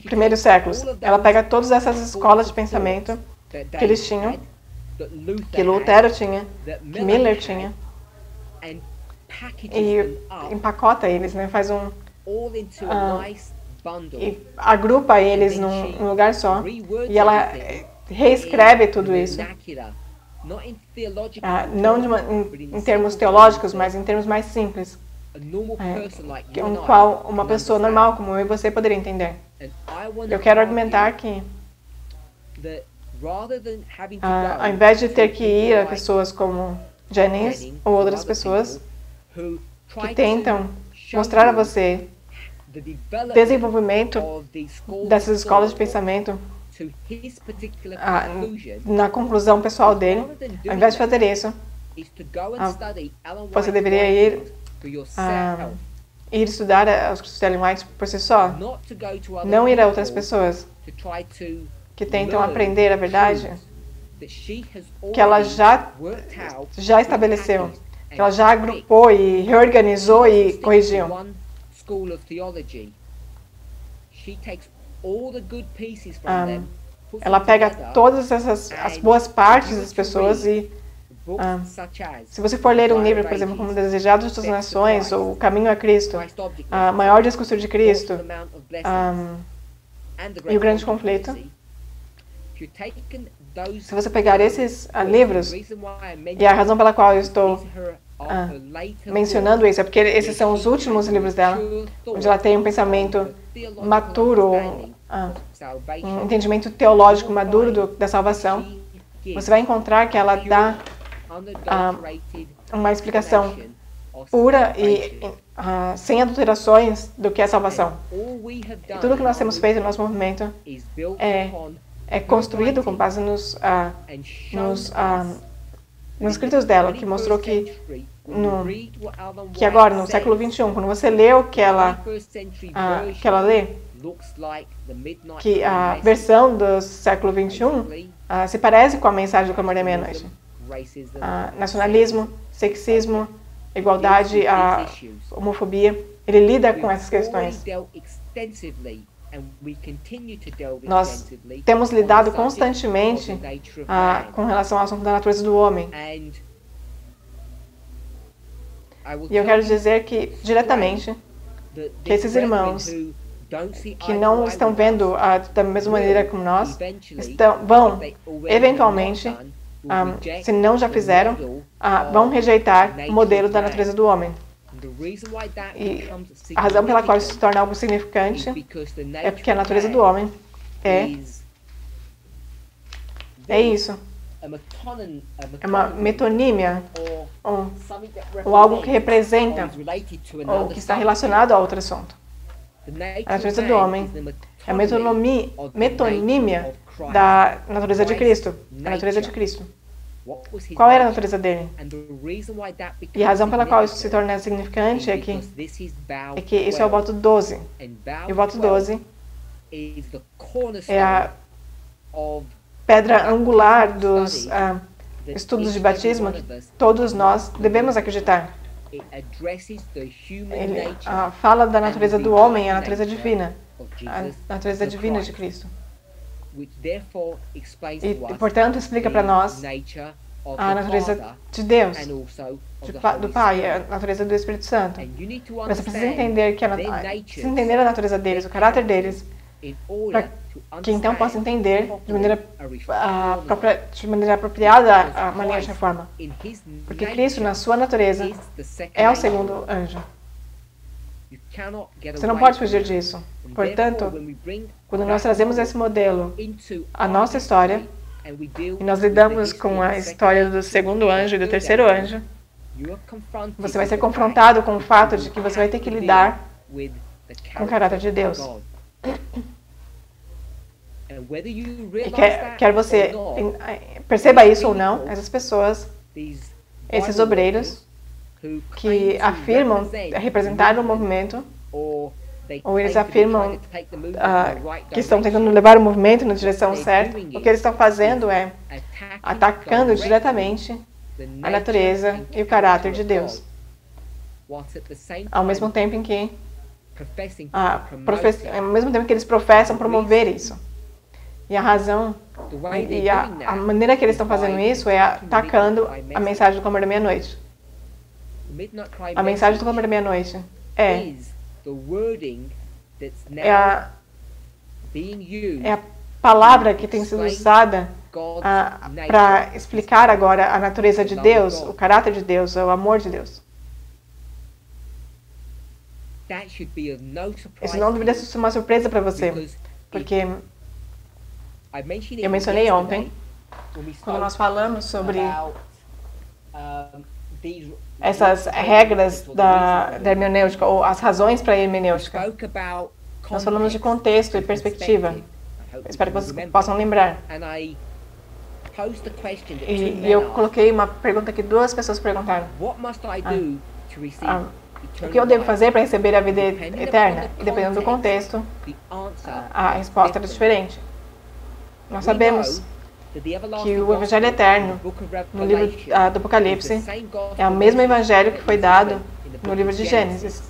primeiros séculos. Ela pega todas essas escolas de pensamento que eles tinham, que Lutero tinha, que Miller tinha, e empacota eles, né? Faz e agrupa eles num lugar só, e ela reescreve tudo isso, não em termos teológicos, mas em termos mais simples, em qual uma pessoa normal como eu e você poderia entender. Eu quero argumentar que ao invés de ter que ir a pessoas como Jennings ou outras pessoas que tentam mostrar a você desenvolvimento dessas escolas de pensamento na conclusão pessoal dele, ao invés de fazer isso, você deveria ir estudar os cursos de Ellen White por si só, não ir a outras pessoas que tentam aprender a verdade que ela já estabeleceu que ela já agrupou e reorganizou e corrigiu. Ela pega todas as boas partes das pessoas e se você for ler um livro, por exemplo, como Desejados das Nações ou O Caminho a Cristo, a Maior Discurso de Cristo e O Grande Conflito, se você pegar esses livros, e a razão pela qual eu estou mencionando isso é porque esses são os últimos livros dela, onde ela tem um pensamento maturo, um entendimento teológico maduro da salvação. Você vai encontrar que ela dá uma explicação pura e sem adulterações do que é salvação. E tudo que nós temos feito no nosso movimento é construído com base nos escritos dela, que mostrou que agora, no século XXI, quando você lê o que ela lê, que a versão do século XXI se parece com a mensagem do Clamor da Meia-Noite. Nacionalismo, sexismo, igualdade, homofobia, ele lida com essas questões. Nós temos lidado constantemente com relação ao assunto da natureza do homem. E eu quero dizer que, diretamente, que esses irmãos que não estão vendo da mesma maneira como nós, vão, eventualmente, se não já fizeram, vão rejeitar o modelo da natureza do homem. E a razão pela qual isso se torna algo significante é porque a natureza do homem é isso. É uma metonímia, ou algo que representa, ou que está relacionado a outro assunto. A natureza do homem é a metonímia da natureza de Cristo. A natureza de Cristo. Qual era a natureza dele? E a razão pela qual isso se torna significante é que isso é o voto 12. E o voto 12 é a pedra angular dos estudos de batismo que todos nós devemos acreditar. Ele fala da natureza do homem e a natureza divina. A natureza divina de Cristo. E, portanto, explica para nós a natureza de Deus, do Pai, a natureza do Espírito Santo. Você precisa entender entender a natureza deles, o caráter deles, para que então possa entender de maneira apropriada a maneira de reforma. Porque Cristo, na sua natureza, é o segundo anjo. Você não pode fugir disso. Portanto, quando nós trazemos esse modelo à nossa história, e nós lidamos com a história do segundo anjo e do terceiro anjo, você vai ser confrontado com o fato de que você vai ter que lidar com o caráter de Deus. E quer você perceba isso ou não, essas pessoas, esses obreiros, que afirmam representar o movimento, ou eles afirmam que estão tentando levar o movimento na direção certa, o que eles estão fazendo é atacando diretamente a natureza e o caráter de Deus. Ao mesmo tempo em que eles professam promover isso. E a razão, e a maneira que eles estão fazendo isso é atacando a mensagem do Clamor da Meia-Noite. A mensagem do Clamor da Meia-Noite é a palavra que tem sido usada para explicar agora a natureza de Deus, o caráter de Deus, o amor de Deus. Isso não deveria ser uma surpresa para você, porque eu mencionei ontem, quando nós falamos sobre essas regras da hermenêutica, ou as razões para a hermenêutica. Nós falamos de contexto e perspectiva. Espero que vocês possam lembrar. E eu coloquei uma pergunta que duas pessoas perguntaram. O que eu devo fazer para receber a vida eterna? E dependendo do contexto, a resposta era diferente. Nós sabemos que o Evangelho Eterno, no livro do Apocalipse, é o mesmo Evangelho que foi dado no livro de Gênesis.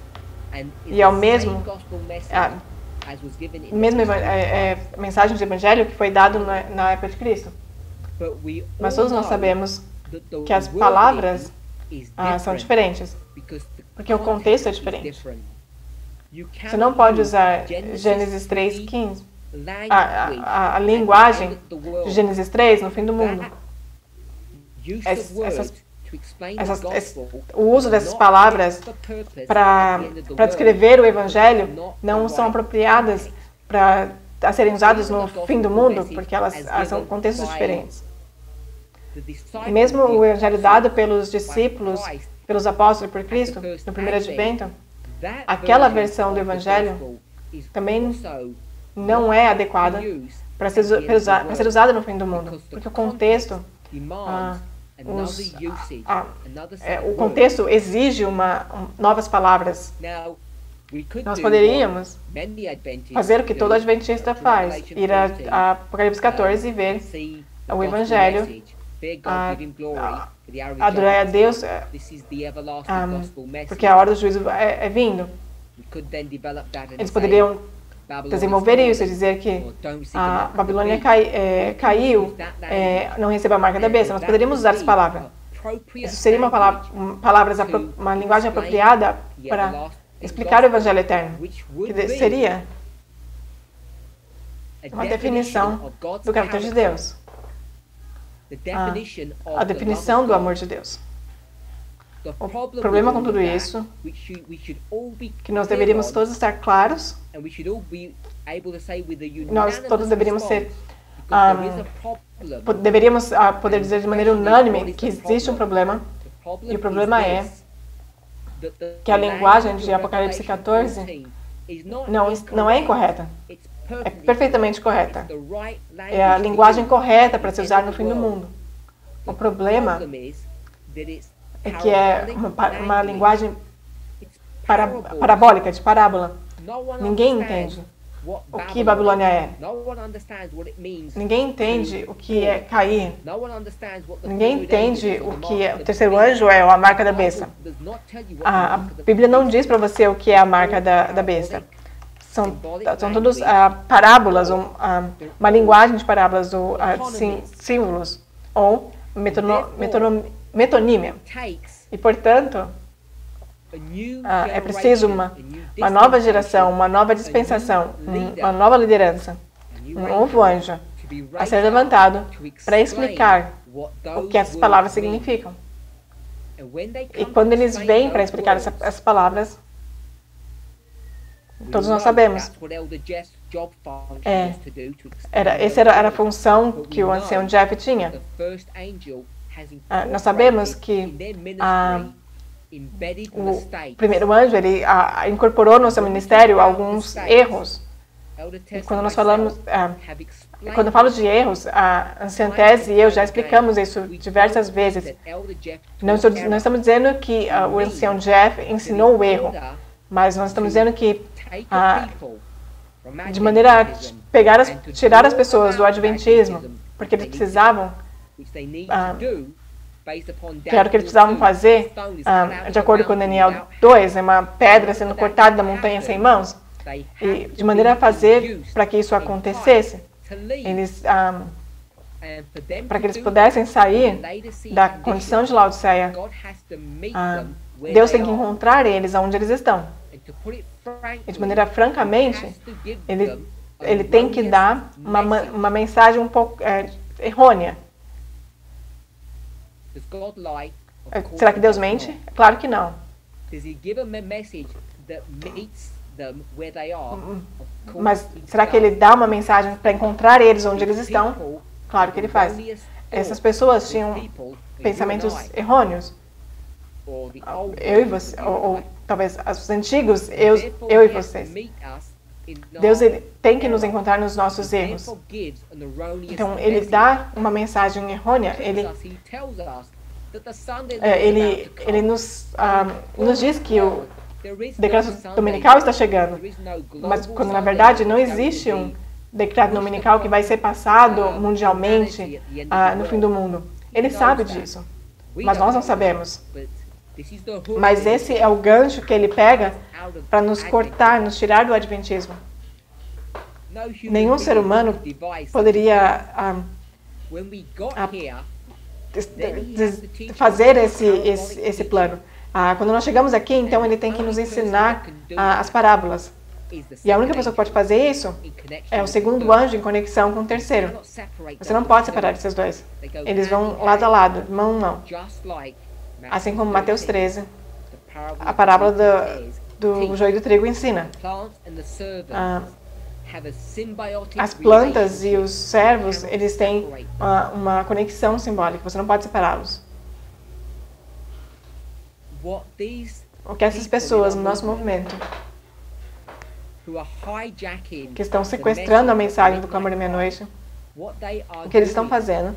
E é o mesmo mensagem de Evangelho que foi dado na época de Cristo. Mas todos nós sabemos que as palavras são diferentes, porque o contexto é diferente. Você não pode usar Gênesis 3:15, a linguagem de Gênesis 3 no fim do mundo. O uso dessas palavras para descrever o Evangelho não são apropriadas para serem usadas no fim do mundo, porque elas são contextos diferentes. Mesmo o Evangelho dado pelos discípulos, pelos apóstolos e por Cristo, no primeiro advento, aquela versão do Evangelho também não é adequada para ser usada no fim do mundo, porque o contexto o contexto exige novas palavras. Nós poderíamos fazer o que todo adventista faz, ir a Apocalipse 14 e ver o Evangelho, adorar a Deus, porque a hora do juízo é vindo. Eles poderiam desenvolver isso e dizer que a Babilônia caiu, não receba a marca da besta. Nós poderíamos usar essa palavra. Isso seria uma linguagem apropriada para explicar o Evangelho Eterno, que seria uma definição do caráter de Deus, a definição do amor de Deus. O problema com tudo isso é que nós deveríamos todos estar claros, nós todos deveríamos poder dizer de maneira unânime que existe um problema, e o problema é que a linguagem de Apocalipse 14 não é incorreta, é perfeitamente correta. É a linguagem correta para se usar no fim do mundo. O problema é que é uma linguagem parabólica, de parábola. Ninguém entende o que Babilônia é. Ninguém entende o que é cair. Ninguém entende o que o terceiro anjo é, ou a marca da besta. A Bíblia não diz para você o que é a marca da besta. São todos parábolas, uma linguagem de parábolas, ou símbolos, ou metonímia. E, portanto, é preciso uma nova geração, uma nova dispensação, uma nova liderança, um novo anjo a ser levantado para explicar o que essas palavras significam. E quando eles vêm para explicar essas palavras, todos nós sabemos. Essa era a função que o ancião Jeff tinha. Nós sabemos que o primeiro anjo ele incorporou no seu ministério alguns erros. E quando nós falamos, quando eu falo de erros, a anciã Tese e eu já explicamos isso diversas vezes. Não estamos dizendo que o ancião Jeff ensinou o erro, mas nós estamos dizendo que de maneira a tirar as pessoas do adventismo, porque eles precisavam, que era o que eles precisavam fazer, de acordo com Daniel 2, uma pedra sendo cortada da montanha sem mãos, e de maneira a fazer para que isso acontecesse, para que eles pudessem sair da condição de Laodiceia, Deus tem que encontrar eles onde eles estão. E de maneira francamente, ele tem que dar uma mensagem um pouco errônea. Será que Deus mente? Claro que não. Mas será que ele dá uma mensagem para encontrar eles onde eles estão? Claro que ele faz. Essas pessoas tinham pensamentos errôneos. Eu e você, ou talvez os antigos, eu e vocês. Deus ele tem que nos encontrar nos nossos erros. Então, ele dá uma mensagem errônea. Ele nos diz que o decreto dominical está chegando. Mas, quando na verdade não existe decreto dominical que vai ser passado mundialmente no fim do mundo. Ele sabe disso, mas nós não sabemos. Mas esse é o gancho que ele pega para nos cortar, nos tirar do adventismo. Nenhum ser humano poderia fazer esse plano. Quando nós chegamos aqui, então ele tem que nos ensinar as parábolas. E a única pessoa que pode fazer isso é o segundo anjo em conexão com o terceiro. Você não pode separar esses dois. Eles vão lado a lado, mão a mão. Assim como Mateus 13, a parábola do joio e do trigo ensina. As plantas e os servos, eles têm uma conexão simbólica. Você não pode separá-los. O que essas pessoas no nosso movimento que estão sequestrando a mensagem do Clamor da Meia-Noite, o que eles estão fazendo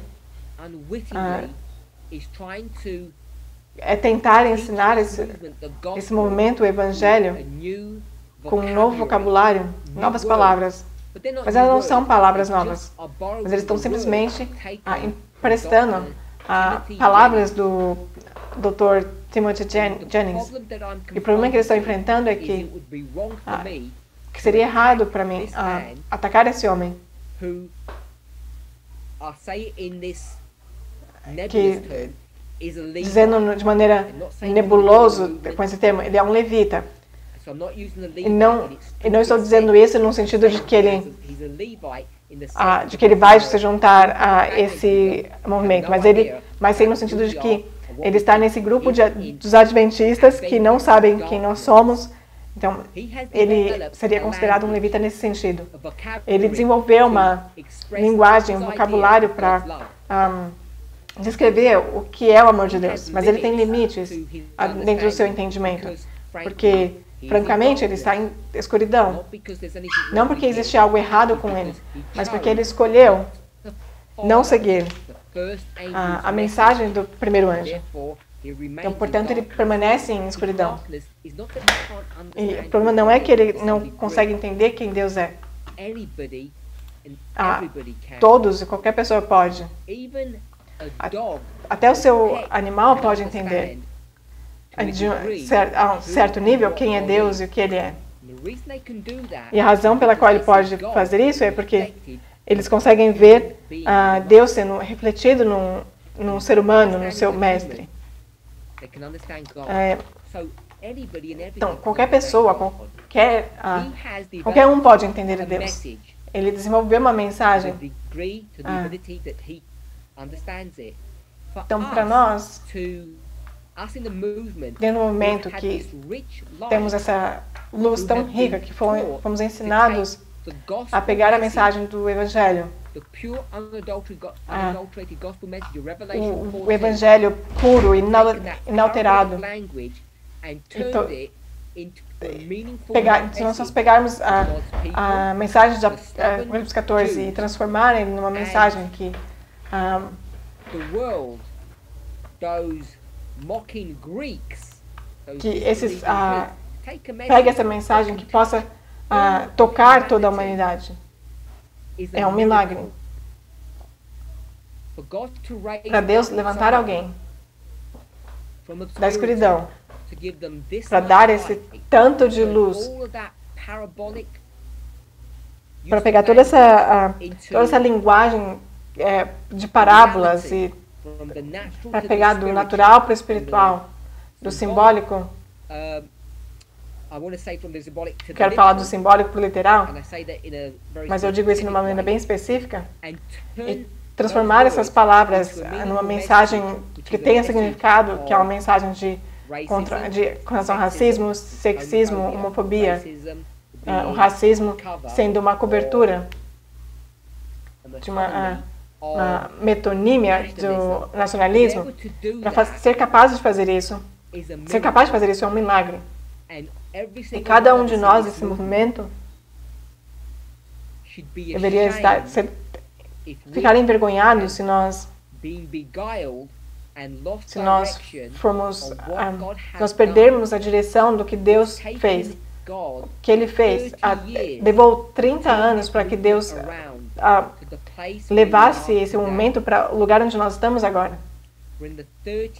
é tentar ensinar esse movimento, o Evangelho, com um novo vocabulário, novas palavras. Mas elas não são palavras novas. Mas eles estão simplesmente emprestando palavras do Dr. Timothy Jennings. E o problema que eles estão enfrentando é que seria errado para mim atacar esse homem que, dizendo de maneira nebuloso com esse termo, ele é um levita. E não estou dizendo isso no sentido de que ele vai se juntar a esse movimento, mas sim no sentido de que ele está nesse grupo dos adventistas que não sabem quem nós somos. Então, ele seria considerado um levita nesse sentido. Ele desenvolveu uma linguagem, um vocabulário para descrever o que é o amor de Deus, mas ele tem limites dentro do seu entendimento, porque, francamente, ele está em escuridão. Não porque existe algo errado com ele, mas porque ele escolheu não seguir a mensagem do primeiro anjo. Então, portanto, ele permanece em escuridão. E o problema não é que ele não consegue entender quem Deus é. Todos e qualquer pessoa pode. Até o seu animal pode entender, a um certo nível, quem é Deus e o que ele é. E a razão pela qual ele pode fazer isso é porque eles conseguem ver Deus sendo refletido num ser humano, no seu mestre. Então, qualquer pessoa, qualquer um pode entender a Deus. Ele desenvolveu uma mensagem. Então, para nós, dentro do movimento que temos essa luz tão rica, que fomos ensinados a pegar a mensagem do Evangelho, o Evangelho puro, inalterado, se nós pegarmos a mensagem de Apocalipse 14 e transformar ele numa mensagem que pegue essa mensagem que possa tocar toda a humanidade. É um milagre. Para Deus levantar alguém da escuridão, para dar esse tanto de luz, para pegar toda essa linguagem de parábolas e para pegar do natural para o espiritual, do simbólico. Quero falar do simbólico para o literal, mas eu digo isso de uma maneira bem específica. E transformar essas palavras numa mensagem que tenha significado, que é uma mensagem com relação ao racismo, sexismo, homofobia, o racismo sendo uma cobertura de uma metonímia do nacionalismo. Para ser capaz de fazer isso, é um milagre. E cada um de nós, esse movimento, deveria ficar envergonhado se nós nós perdermos a direção do que Deus fez. que ele fez. Levou 30 anos para que Deus levasse esse momento para o lugar onde nós estamos agora.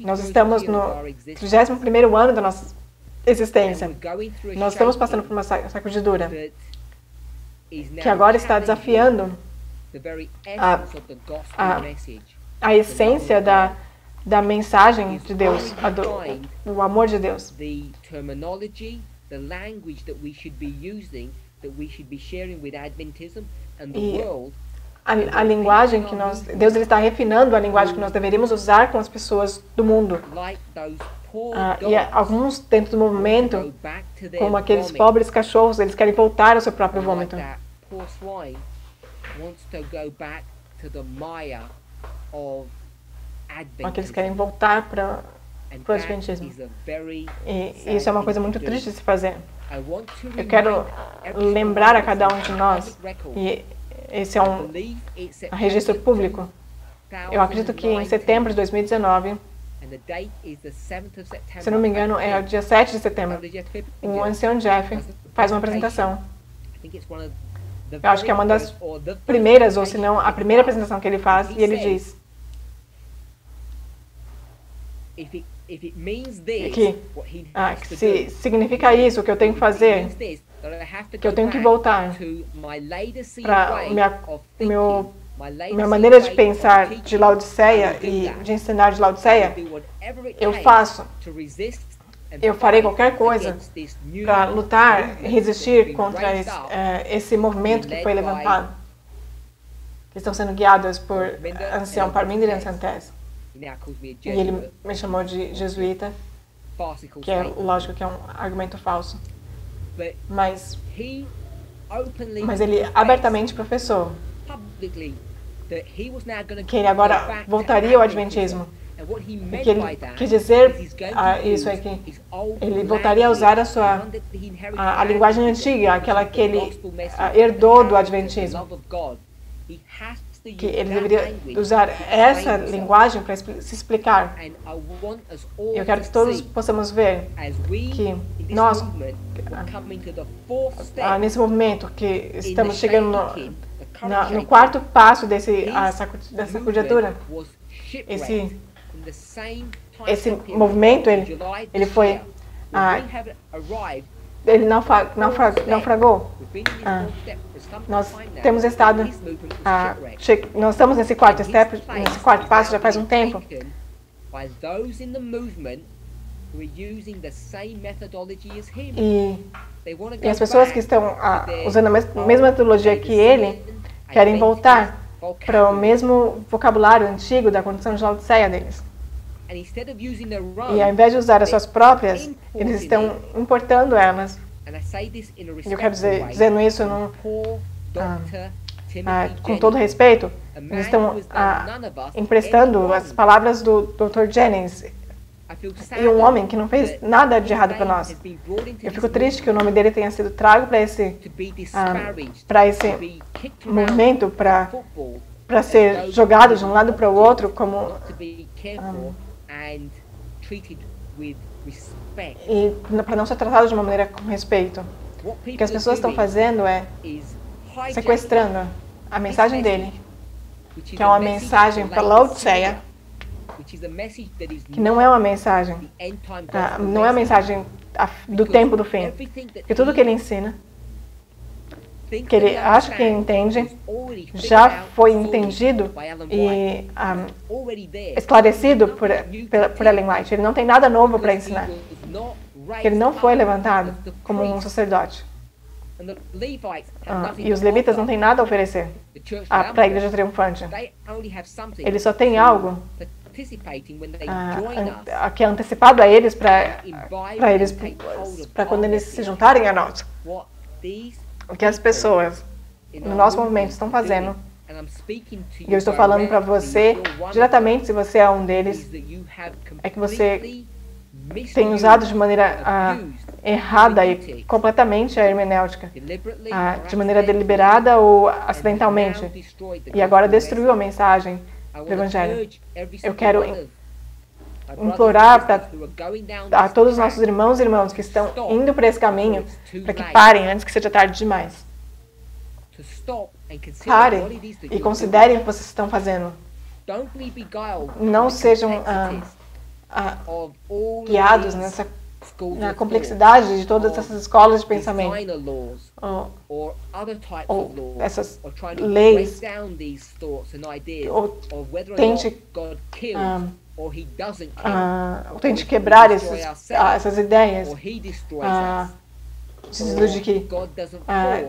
Nós estamos no 31º ano da nossa existência. Nós estamos passando por uma sacudidura que agora está desafiando a essência da mensagem de Deus, o amor de Deus. E a linguagem que Deus ele está refinando a linguagem que nós deveríamos usar com as pessoas do mundo. E alguns dentro do movimento, como aqueles pobres cachorros, eles querem voltar ao seu próprio vômito. Eles querem voltar para o Adventismo. E isso é uma coisa muito triste de se fazer. Eu quero lembrar a cada um de nós, e esse é um registro público. Eu acredito que em setembro de 2019, se não me engano, é o dia 7 de setembro, o ancião Jeff faz uma apresentação. Eu acho que é uma das primeiras, ou se não, a primeira apresentação que ele faz, e ele diz que se significa isso, que eu tenho que fazer, que eu tenho que voltar para minha maneira de pensar de Laodiceia e de ensinar de Laodiceia, eu farei qualquer coisa para lutar e resistir contra esse movimento que foi levantado, que estão sendo guiados por ancião Parminder e ancião Tess. E ele me chamou de jesuíta, que é lógico que é um argumento falso. Mas ele abertamente professou que ele agora voltaria ao Adventismo. E que ele quis dizer isso é que ele voltaria a usar a linguagem antiga, aquela que ele herdou do Adventismo. Que ele deveria usar essa linguagem para se explicar. Eu quero que todos possamos ver que nós, nesse movimento, que estamos chegando no quarto passo dessa sacudidura, esse movimento, ele foi... ele naufragou. Nós temos estado... nós estamos nesse quarto passo já faz um tempo. E as pessoas que estão usando a mesma metodologia que ele querem voltar para o mesmo vocabulário antigo da condição de Laodiceia deles. E ao invés de usar as suas próprias, eles estão importando elas. E eu quero dizendo isso com todo respeito, eles estão emprestando as palavras do Dr. Jennings, e um homem que não fez nada de errado para nós. Eu fico triste que o nome dele tenha sido trago para esse movimento, para ser jogado de um lado para o outro, como e para não ser tratado de uma maneira com respeito. O que as pessoas estão fazendo é sequestrando a mensagem dele, que é uma mensagem para Laodiceia, que não é uma mensagem, não é a mensagem do tempo do fim. Porque tudo que ele ensina, que ele acha que entende, já foi entendido e esclarecido por Ellen White. Ele não tem nada novo para ensinar. Ele não foi levantado como um sacerdote. E os levitas não têm nada a oferecer para a igreja triunfante. Eles só têm algo que é antecipado a eles para quando eles se juntarem a nós. O que as pessoas no nosso movimento estão fazendo, e eu estou falando para você diretamente, se você é um deles, é que você tem usado de maneira errada e completamente a hermenêutica, de maneira deliberada ou acidentalmente, e agora destruiu a mensagem do Evangelho. Eu quero implorar a todos os nossos irmãos e irmãs que estão indo por esse caminho, para que parem antes que seja tarde demais. Parem e considerem o que vocês estão fazendo. Não sejam guiados na complexidade de todas essas escolas de pensamento, ou essas leis, ou tente quebrar essas ideias, de que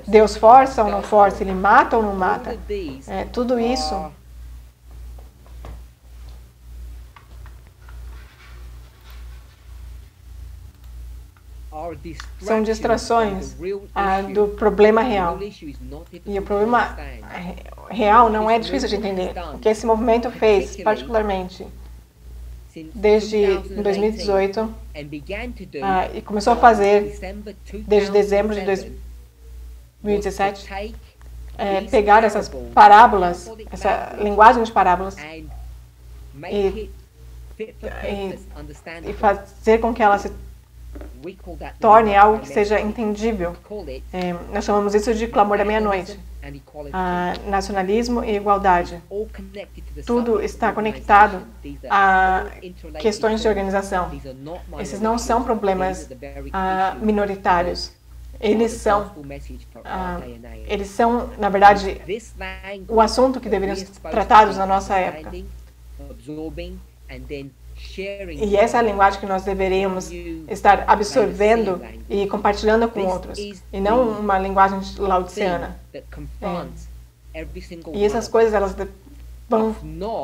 Deus força ou não força, Ele mata ou não mata. Tudo isso são distrações do problema real. E o problema real não é difícil de entender. O que esse movimento fez, particularmente, desde 2018, e começou a fazer desde dezembro de 2017, pegar essas parábolas, essa linguagem de parábolas, e fazer com que ela se torne algo que seja entendível. Nós chamamos isso de clamor da meia-noite. Nacionalismo e igualdade. Tudo está conectado a questões de organização. Esses não são problemas minoritários. Eles são, na verdade, o assunto que deveriam ser tratados na nossa época. E essa é a linguagem que nós deveríamos estar absorvendo e compartilhando com outros, e não uma linguagem laodiceana. E essas coisas, elas vão,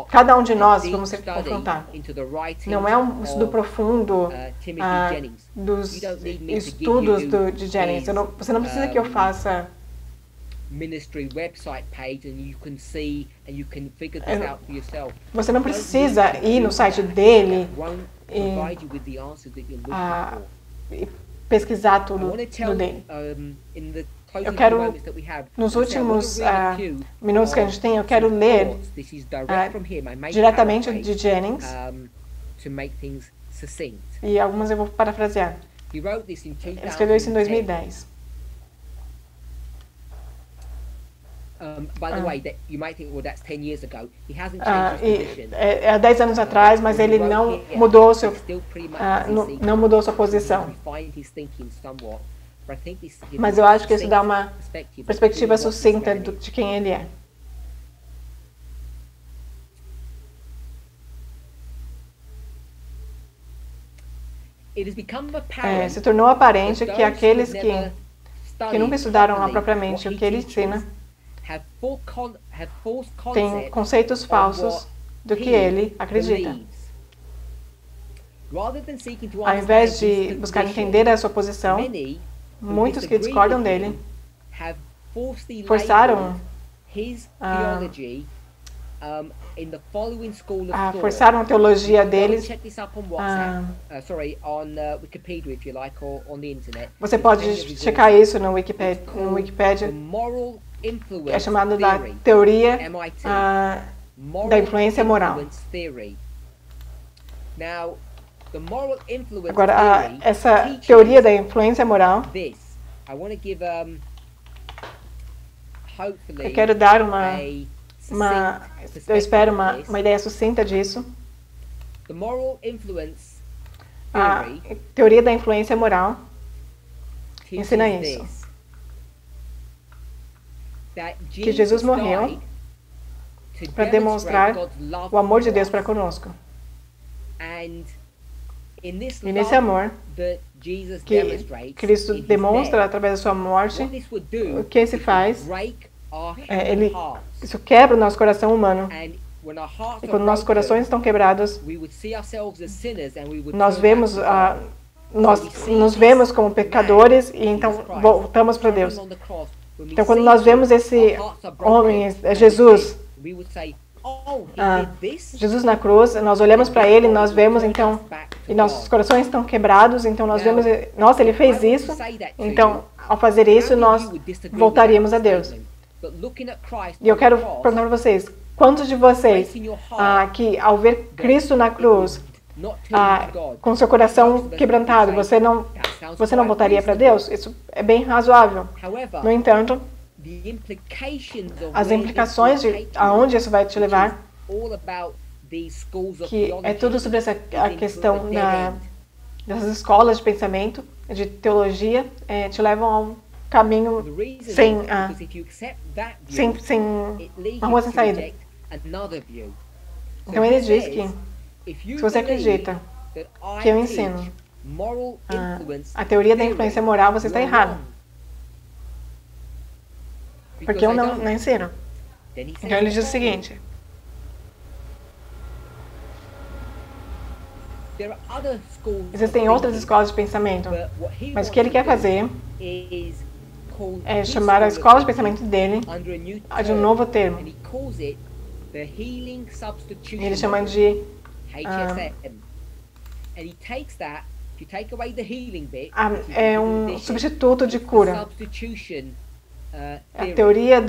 cada um de nós vamos ser confrontados. Não é um estudo profundo dos estudos de Jennings. Você não precisa que eu faça ministry website page and you can see and you can figure this out for yourself. Você não precisa ir no site dele e pesquisar tudo dele. Eu quero, nos últimos minutos que a gente tem, eu quero ler diretamente de Jennings, e algumas eu vou parafrasear. Ele escreveu isso em 2010. By the way, you might think, well, that's 10 years ago. He hasn't changed his position. É 10 anos atrás, mas ele não mudou não mudou sua posição. Mas eu acho que isso dá uma perspectiva sucinta de quem ele é. Se tornou aparente que aqueles que nunca estudaram lá propriamente o que ele ensina têm conceitos falsos do que ele acredita. Ao invés de buscar entender a sua posição, muitos que discordam dele forçaram forçaram a teologia deles. Você pode checar isso no Wikipedia. É chamado da teoria da influência moral. Agora, essa teoria da influência moral, eu quero dar eu espero uma ideia sucinta disso. A teoria da influência moral ensina isso. Que Jesus morreu para demonstrar o amor de Deus para conosco. E nesse amor que Cristo demonstra através da sua morte, o que isso faz? Isso quebra o nosso coração humano. E quando nossos corações estão quebrados, nós nos vemos como pecadores e então voltamos para Deus. Então, quando nós vemos esse homem, Jesus na cruz, nós olhamos para ele, nós vemos então, e nossos corações estão quebrados, então nós vemos, nossa, ele fez isso, então, ao fazer isso, nós voltaríamos a Deus. E eu quero perguntar para vocês, quantos de vocês que ao ver Cristo na cruz, com seu coração quebrantado, você não voltaria para Deus? Isso é bem razoável. No entanto, as implicações de aonde isso vai te levar, que é tudo sobre a questão dessas escolas de pensamento, de teologia, te levam a um caminho sem uma rua sem saída. Então ele diz que se você acredita que eu ensino a teoria da influência moral, você está errado. Porque eu não ensino. Então ele diz o seguinte: existem outras escolas de pensamento, mas o que ele quer fazer é chamar a escola de pensamento dele de um novo termo. Ele chama de é um substituto de cura. A teoria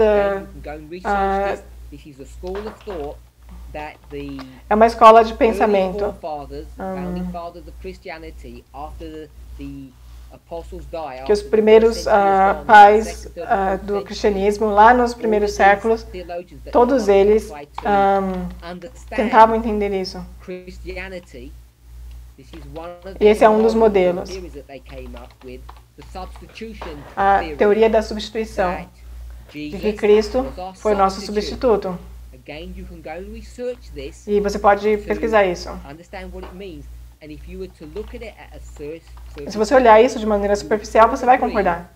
é uma escola de pensamento que os primeiros pais do cristianismo, lá nos primeiros séculos, todos eles tentavam entender isso. E esse é um dos modelos. A teoria da substituição, de que Cristo foi o nosso substituto. E você pode pesquisar isso. Se você olhar isso de maneira superficial, você vai concordar.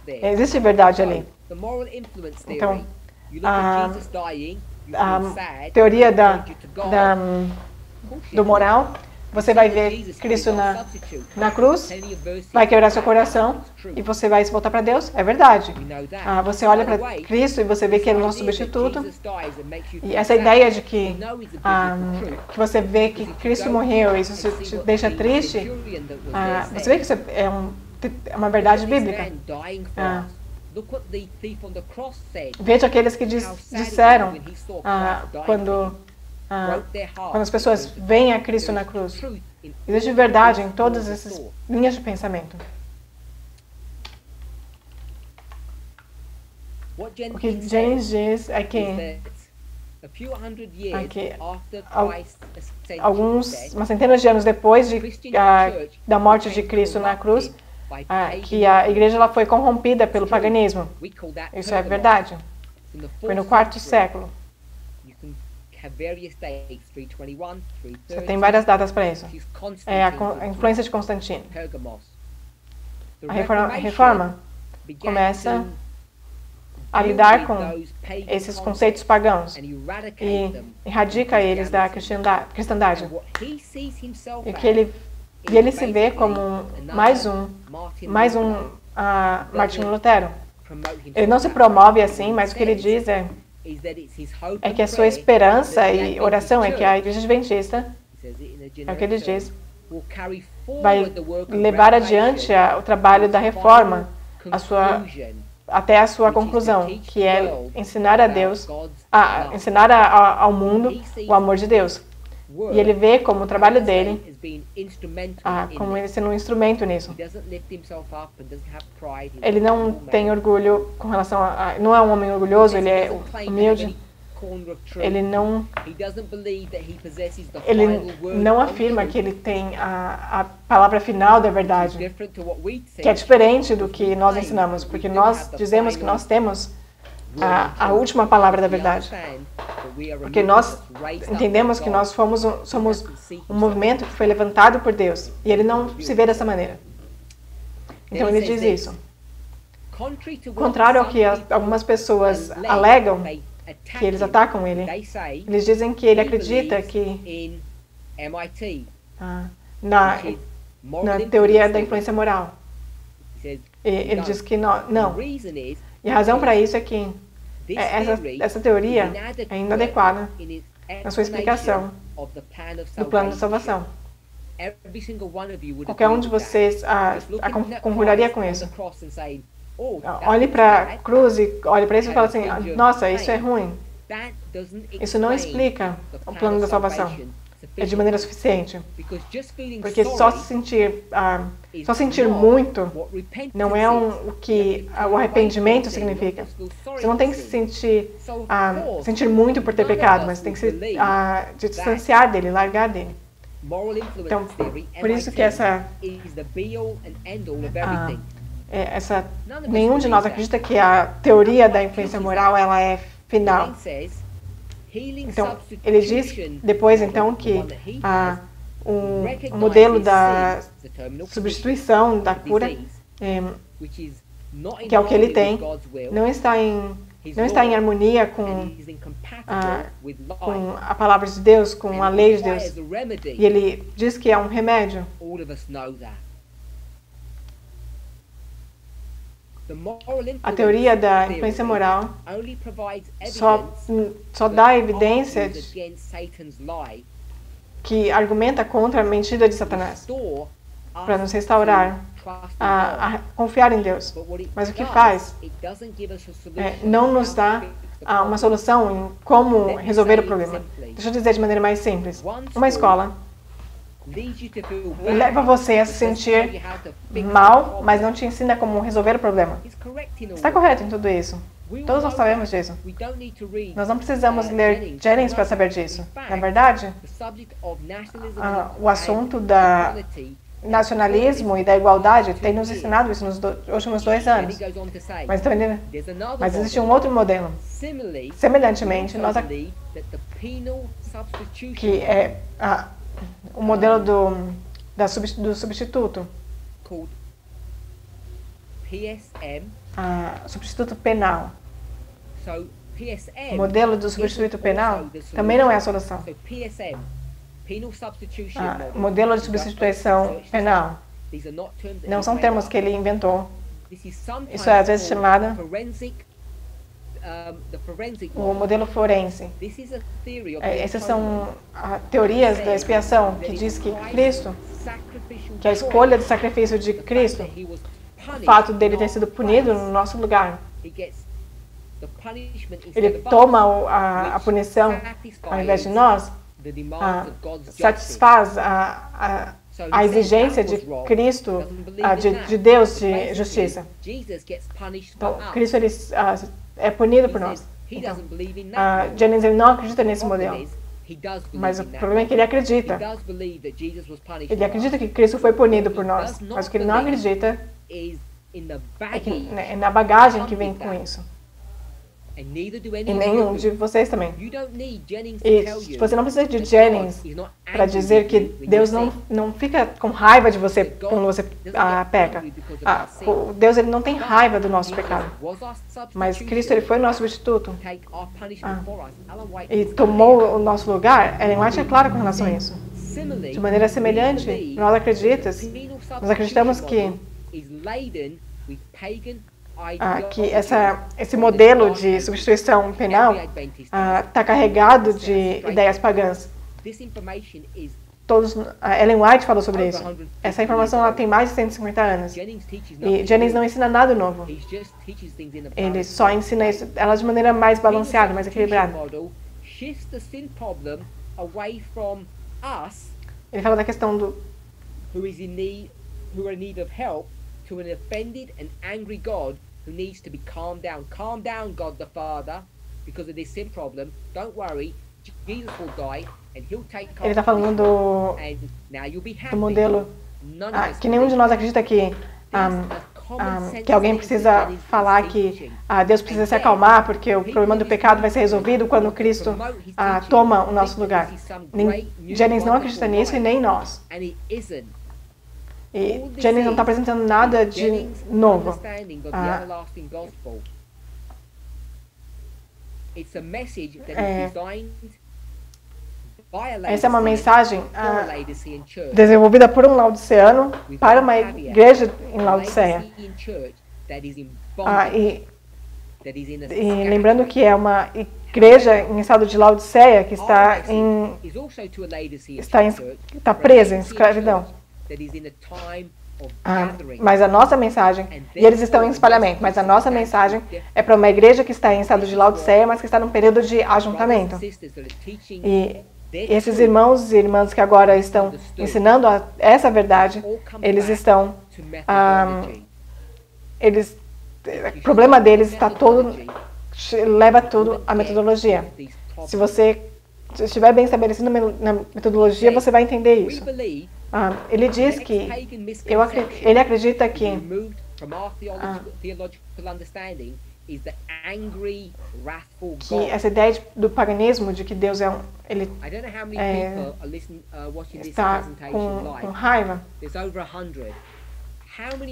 Existe verdade ali. Então, a teoria do moral, você vai ver Cristo na cruz, vai quebrar seu coração e você vai se voltar para Deus. É verdade. Você olha para Cristo e você vê que Ele é o nosso substituto. E essa ideia de que você vê que Cristo morreu e isso te deixa triste, você vê que isso é uma verdade bíblica. Veja aqueles que disseram quando as pessoas veem a Cristo na cruz. Existe verdade em todas essas linhas de pensamento. O que James diz é que umas centenas de anos depois da morte de Cristo na cruz, que a igreja ela foi corrompida pelo paganismo. Isso é verdade. Foi no 4º século. Você tem várias datas para isso. É a influência de Constantino. A reforma começa a lidar com esses conceitos pagãos e erradica eles da cristandade. E ele se vê como mais um Martinho Lutero. Ele não se promove assim, mas o que ele diz é que a sua esperança e oração é que a Igreja Adventista, é o que ele diz, vai levar adiante o trabalho da reforma até a sua conclusão, que é ensinar a Deus, ensinar ao mundo o amor de Deus. E ele vê como o trabalho dele, como ele sendo um instrumento nisso. Ele não tem orgulho com relação não é um homem orgulhoso, ele é humilde. Ele não afirma que ele tem a palavra final da verdade, que é diferente do que nós ensinamos, porque nós dizemos que nós temos a última palavra da verdade. Porque nós entendemos que nós somos um movimento que foi levantado por Deus. E ele não se vê dessa maneira. Então ele diz isso. Contrário ao que algumas pessoas alegam, que eles atacam ele, eles dizem que ele acredita que na teoria da influência moral. Ele diz que não. E a razão para isso é que essa teoria é inadequada na sua explicação do plano de salvação. Qualquer um de vocês concordaria com isso. Olhe para a cruz e olhe para isso e fala assim, nossa, isso é ruim. Isso não explica o plano da salvação. é de maneira suficiente. Porque só sentir muito não é o que o arrependimento significa. Você não tem que sentir muito por ter pecado, mas tem que se distanciar dele, largar dele. Então, por isso que nenhum de nós acredita que a teoria da influência moral ela é final. Então, ele diz depois então que o modelo da substituição da cura, que é o que ele tem, não está em harmonia com a palavra de Deus, com a lei de Deus. E ele diz que é um remédio. A teoria da influência moral só dá evidência que argumenta contra a mentira de Satanás, para nos restaurar a confiar em Deus. Mas o que faz não nos dá uma solução em como resolver o problema. Deixa eu dizer de maneira mais simples. Uma escola leva você a se sentir mal, mas não te ensina como resolver o problema. Está correto em tudo isso. Todos nós sabemos disso. Nós não precisamos ler Jennings para saber disso. Na verdade, o assunto da nacionalismo e da igualdade tem nos ensinado isso nos últimos 2 anos. Mas existe um outro modelo. Semelhantemente, que é o modelo do substituto. Substituto penal. O modelo do substituto penal também não é a solução. Modelo de substituição penal não são termos que ele inventou. Isso é às vezes chamado o modelo forense. Essas são teorias da expiação que diz que Cristo, que a escolha do sacrifício de Cristo, o fato dele ter sido punido no nosso lugar, ele toma a punição ao invés de nós, satisfaz a exigência de Cristo, de Deus, de justiça. Então, Cristo ele, é punido por nós. Então, Jennings ele não acredita nesse modelo. Mas o problema é que ele acredita. Ele acredita que Cristo foi punido por nós. Mas o que ele não acredita é na bagagem que vem com isso. E nenhum de vocês também. E você não precisa de Jennings para dizer que Deus não fica com raiva de você quando você peca. Deus ele não tem raiva do nosso pecado. Mas Cristo ele foi o nosso substituto. E tomou o nosso lugar. Ellen White é clara com relação a isso. De maneira semelhante, nós acreditamos que esse modelo de substituição penal está carregado de ideias pagãs. Ellen White falou sobre isso. Essa informação ela tem mais de 150 anos. E Jennings não ensina nada novo. Ele só ensina ela de maneira mais balanceada, mais equilibrada. Ele fala da questão do to an offended and angry God who needs to be calmed down. Calm down, God the Father, because of this sin problem. Don't worry, Jesus will die and he'll take Ele está falando do modelo que nenhum de nós acredita que alguém precisa falar que Deus precisa se acalmar porque o problema do pecado vai ser resolvido quando Cristo toma o nosso lugar. Jennings não acredita nisso e nem nós. E Jennings não está apresentando nada de novo. Essa é uma mensagem desenvolvida por um laodiceano para uma igreja em Laodiceia. E lembrando que é uma igreja em estado de Laodiceia que está presa em escravidão. Mas a nossa mensagem, e eles estão em espalhamento, mas a nossa mensagem é para uma igreja que está em estado de Laodiceia, mas que está num período de ajuntamento. E esses irmãos e irmãs que agora estão ensinando essa verdade, eles estão, o problema deles está todo, leva tudo à metodologia. Se você estiver bem estabelecido na metodologia, você vai entender isso. Ele diz que, ele acredita que essa ideia do paganismo, de que Deus está com raiva.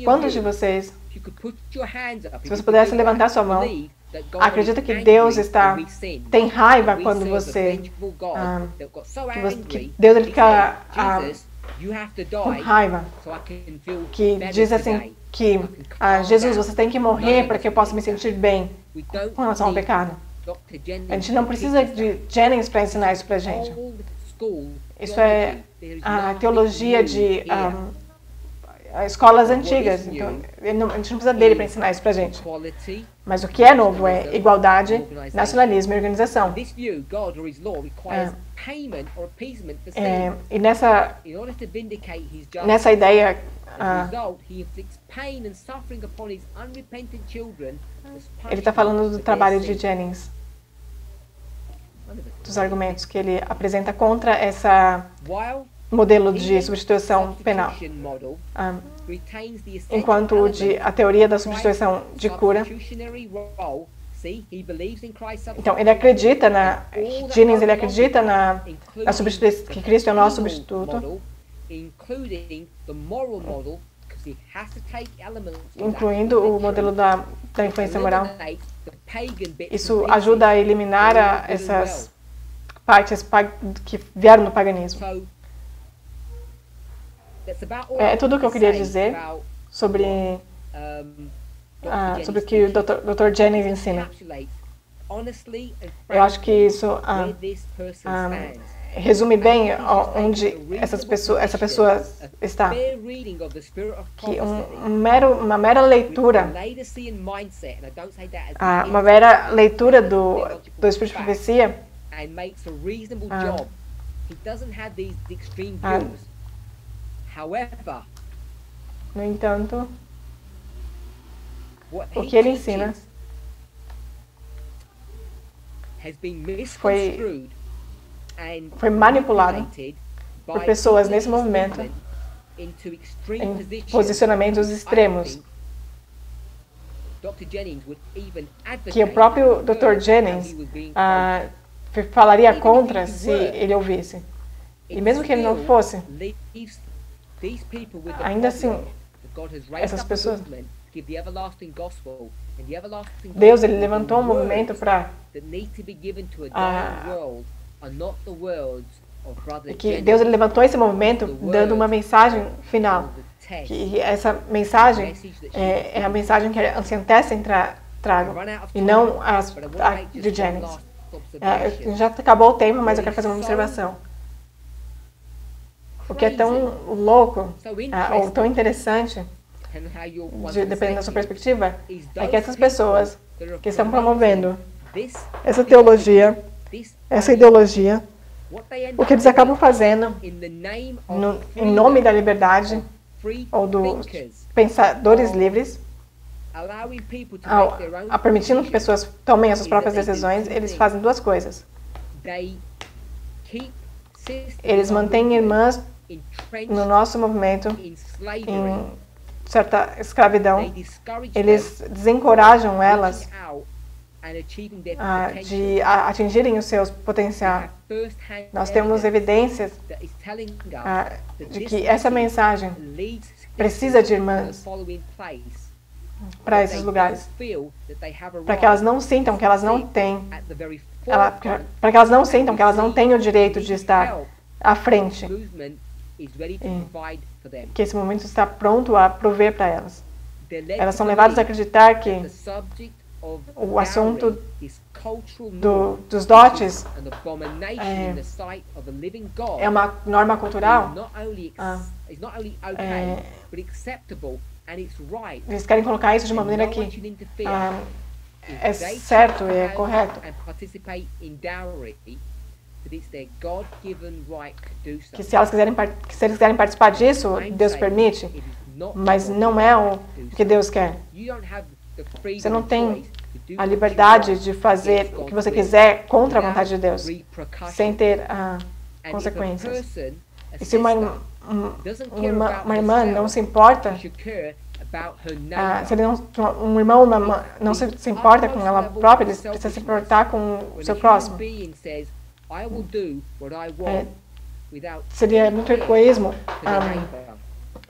Quantos de vocês, se você pudesse levantar sua mão, acredita que Deus tem raiva quando você, que Deus fica com raiva, que diz assim, que Jesus, você tem que morrer para que eu possa me sentir bem com relação ao pecado. A gente não precisa de Jennings para ensinar isso para a gente. Isso é a teologia de escolas antigas. Então, a gente não precisa dele para ensinar isso para a gente. Mas o que é novo é igualdade, nacionalismo e organização. E nessa ideia, ele está falando do trabalho de Jennings, dos argumentos que ele apresenta contra essa modelo de substituição penal. Enquanto a teoria da substituição de cura. Então, ele acredita Jennings, ele acredita na substituição, que Cristo é o nosso substituto, incluindo o modelo da influência moral. Isso ajuda a eliminar essas partes que vieram do paganismo. É tudo o que eu queria dizer sobre o que o Dr. Jennings ensina. Eu acho que isso resume bem onde essa pessoa está. Que uma mera leitura do Espírito de Profecia no entanto, o que ele ensina foi manipulado por pessoas nesse movimento em posicionamentos extremos, que o próprio Dr. Jennings falaria contra se ele ouvisse. E mesmo que ele não fosse, ainda assim, essas pessoas, Deus ele levantou um movimento para que Deus ele levantou esse movimento dando uma mensagem final. Que essa mensagem é a mensagem que a Ancient Testament traga, e não a de Jennings. Já acabou o tempo, mas eu quero fazer uma observação. O que é tão louco, ou tão interessante, dependendo da sua perspectiva, é que essas pessoas que estão promovendo essa teologia, essa ideologia, o que eles acabam fazendo em nome da liberdade ou dos pensadores livres, permitindo que pessoas tomem as suas próprias decisões, eles fazem duas coisas. Eles mantêm irmãs no nosso movimento em certa escravidão. Eles desencorajam elas de atingirem o seu potencial. Nós temos evidências de que essa mensagem precisa de irmãs para esses lugares, para que elas não sintam que elas não têm, para que elas não sintam que elas não têm o direito de estar à frente, que esse movimento está pronto a prover para elas. Elas são levadas a acreditar que o assunto dos dotes é uma norma cultural. Eles querem colocar isso de uma maneira que é certo e é correto. que se eles quiserem participar disso, Deus permite, mas não é o que Deus quer. Você não tem a liberdade de fazer o que você quiser contra a vontade de Deus, sem ter consequências. E se uma irmã não se importa, se um irmão ou uma irmã não se importa com ela própria, ele precisa se importar com o seu próximo. Seria muito egoísmo.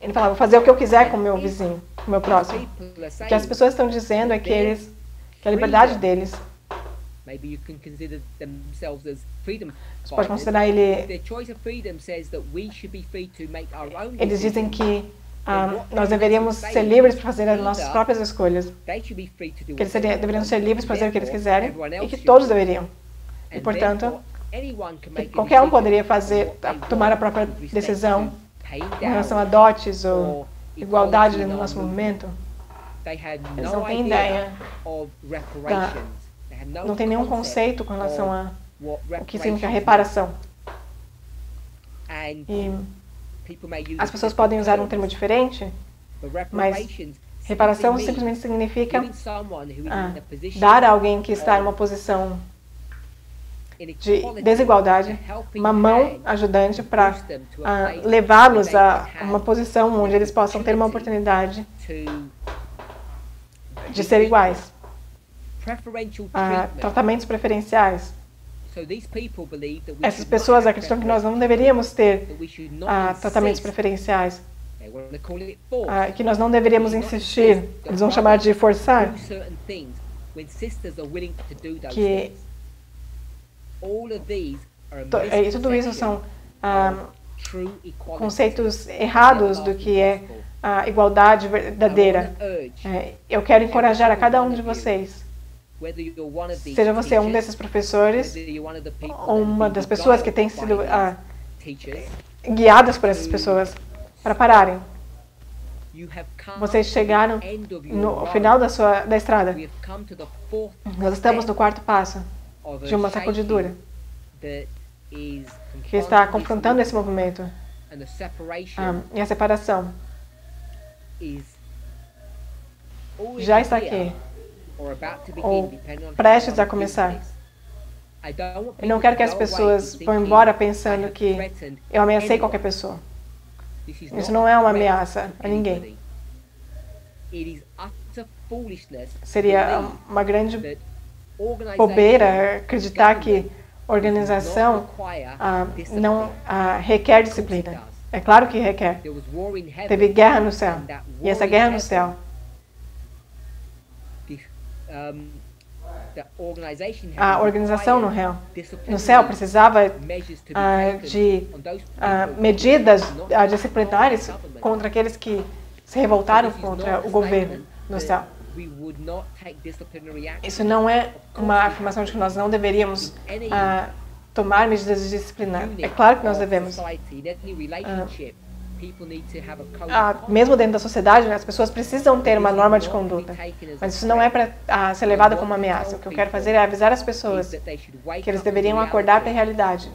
Ele falava, vou fazer o que eu quiser com o meu vizinho, com o meu próximo. O que as pessoas estão dizendo é que a liberdade deles, você pode considerar eles dizem que nós deveríamos ser livres para fazer as nossas próprias escolhas. Que eles deveriam ser livres para fazer o que eles quiserem e que todos deveriam. E, portanto, que qualquer um poderia tomar a própria decisão em relação a dotes ou igualdade no nosso movimento. Eles não têm ideia, não tem nenhum conceito com relação a o que significa reparação. E as pessoas podem usar um termo diferente, mas reparação simplesmente significa dar a alguém que está em uma posição de desigualdade uma mão ajudante para levá-los a uma posição onde eles possam ter uma oportunidade de ser iguais. Tratamentos preferenciais. Essas pessoas acreditam que nós não deveríamos ter tratamentos preferenciais, que nós não deveríamos insistir, eles vão chamar de forçar, que tudo isso são conceitos errados do que é a igualdade verdadeira. Eu quero encorajar a cada um de vocês, seja você um desses professores ou uma das pessoas que têm sido guiadas por essas pessoas, para pararem. Vocês chegaram no final da estrada. Nós estamos no quarto passo de uma sacudidura que está confrontando esse movimento. E a separação já está aqui, ou prestes a começar. Eu não quero que as pessoas vão embora pensando que eu ameacei qualquer pessoa. Isso não é uma ameaça a ninguém. Seria uma grande bobeira acreditar que organização não requer disciplina. É claro que requer. Teve guerra no céu. E essa guerra no céu, a organização no céu precisava de medidas disciplinares contra aqueles que se revoltaram contra o governo no céu. Isso não é uma afirmação de que nós não deveríamos tomar medidas de disciplina. É claro que nós devemos. Mesmo dentro da sociedade, as pessoas precisam ter uma norma de conduta. Mas isso não é para ser levado como uma ameaça. O que eu quero fazer é avisar as pessoas que eles deveriam acordar para a realidade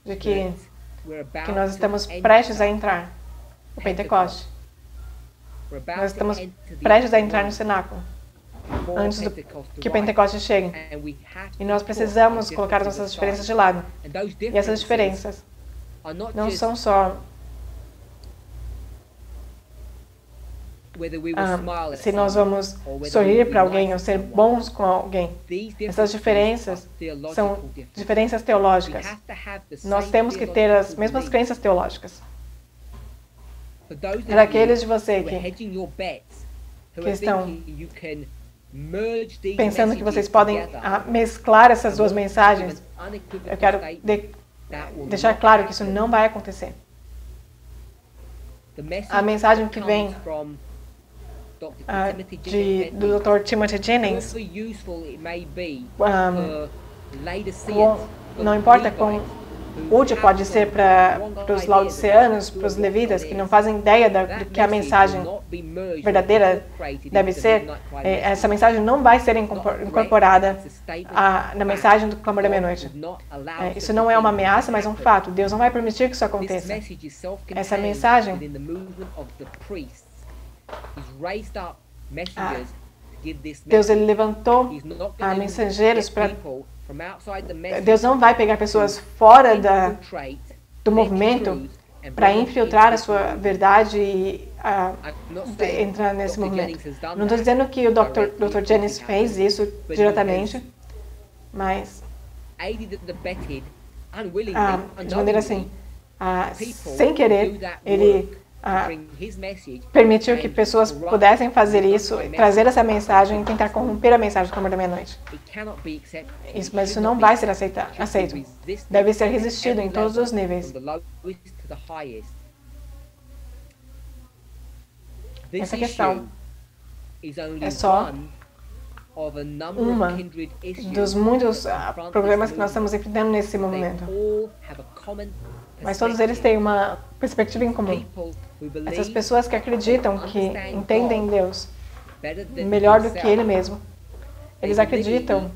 de que nós estamos prestes a entrar no Pentecoste. Nós estamos prestes a entrar no cenáculo, antes que o Pentecoste chegue. E nós precisamos colocar as nossas diferenças de lado. E essas diferenças não são só se nós vamos sorrir para alguém ou ser bons com alguém. Essas diferenças são diferenças teológicas. Nós temos que ter as mesmas crenças teológicas. Para aqueles de você que estão pensando que vocês podem mesclar essas duas mensagens, eu quero deixar claro que isso não vai acontecer. A mensagem que vem do Dr. Timothy Jennings, não importa quão útil pode ser para os laodiceanos, para os levitas, que não fazem ideia do que a mensagem verdadeira deve ser. Essa mensagem não vai ser incorporada na mensagem do clamor da meia-noite. Isso não é uma ameaça, mas um fato. Deus não vai permitir que isso aconteça. Essa mensagem Deus ele levantou mensageiros para... Deus não vai pegar pessoas fora do movimento para infiltrar a sua verdade e entrar nesse movimento. Não estou dizendo que o Dr. Jennings fez isso diretamente, mas de maneira assim, sem querer, ele permitiu que pessoas pudessem fazer isso, trazer essa mensagem e tentar corromper a mensagem do clamor da meia-noite. Mas isso não vai ser aceito. Deve ser resistido em todos os níveis. Essa questão é só uma dos muitos problemas que nós estamos enfrentando nesse momento. Mas todos eles têm uma perspectiva em comum. Essas pessoas que acreditam, que entendem Deus melhor do que Ele mesmo, eles acreditam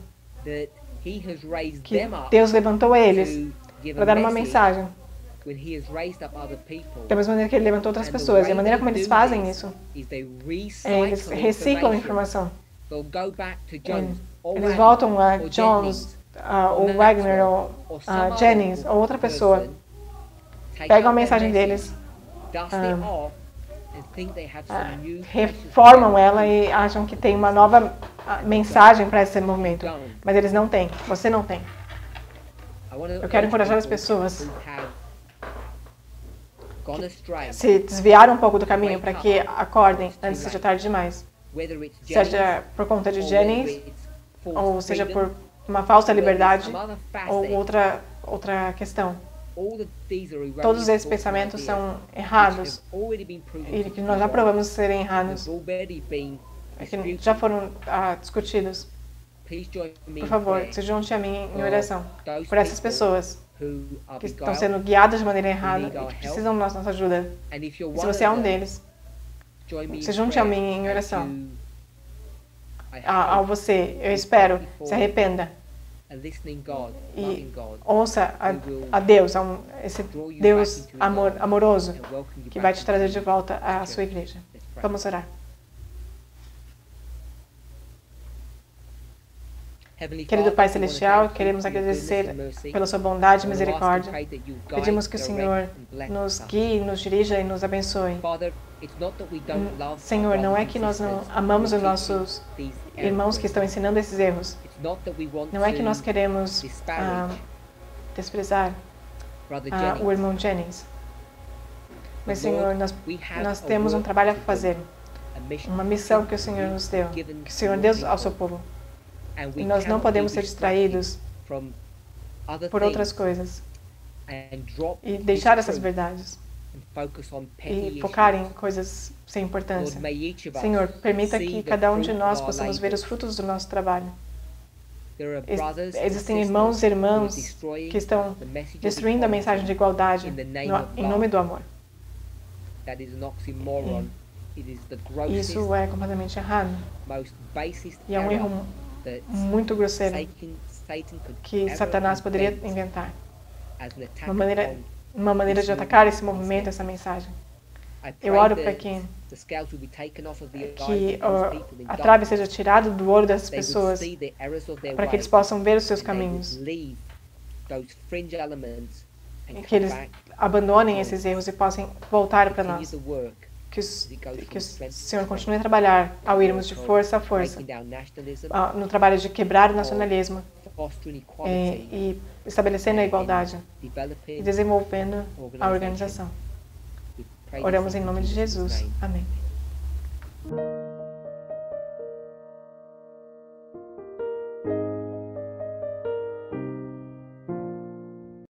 que Deus levantou eles para dar uma mensagem. Da mesma maneira que Ele levantou outras pessoas. E a maneira como eles fazem isso, eles reciclam a informação. Eles voltam a Jones, ou Wagner, ou Jennings, ou outra pessoa, pegam a mensagem deles, reformam ela e acham que tem uma nova mensagem para esse movimento. Mas eles não têm. Você não tem. Eu quero encorajar as pessoas que se desviaram um pouco do caminho para que acordem antes que seja tarde demais. Seja por conta de Jennings, ou seja por uma falsa liberdade, ou outra questão. Todos esses pensamentos são errados e que nós já provamos serem errados, que já foram discutidos. Por favor, se junte a mim em oração por essas pessoas que estão sendo guiadas de maneira errada e que precisam da nossa ajuda. E se você é um deles, se junte a mim em oração. Ao você, eu espero, se arrependa. E ouça a Deus, esse Deus amoroso que vai te trazer de volta à sua igreja. Vamos orar. Querido Pai Celestial, queremos agradecer pela sua bondade e misericórdia. Pedimos que o Senhor nos guie, nos dirija e nos abençoe. Senhor, não é que nós não amamos os nossos irmãos que estão ensinando esses erros. Não é que nós queremos desprezar o irmão Jennings. Mas, Senhor, nós temos um trabalho a fazer. Uma missão que o Senhor nos deu, que o Senhor deu ao seu povo. E nós não podemos ser distraídos por outras coisas e deixar essas verdades e focar em coisas sem importância. Senhor, permita que cada um de nós possamos ver os frutos do nosso trabalho. Existem irmãos e irmãs que estão destruindo a mensagem de igualdade em nome do amor. Isso é completamente errado. E é um erro muito grosseiro que Satanás poderia inventar. Uma maneira de atacar esse movimento, essa mensagem. Eu oro para que a trave seja tirada do olho dessas pessoas, para que eles possam ver os seus caminhos, que eles abandonem esses erros e possam voltar para nós. Que o Senhor continue a trabalhar ao irmos de força a força, no trabalho de quebrar o nacionalismo e estabelecendo a igualdade e desenvolvendo a organização. Oramos em nome de Jesus. Amém.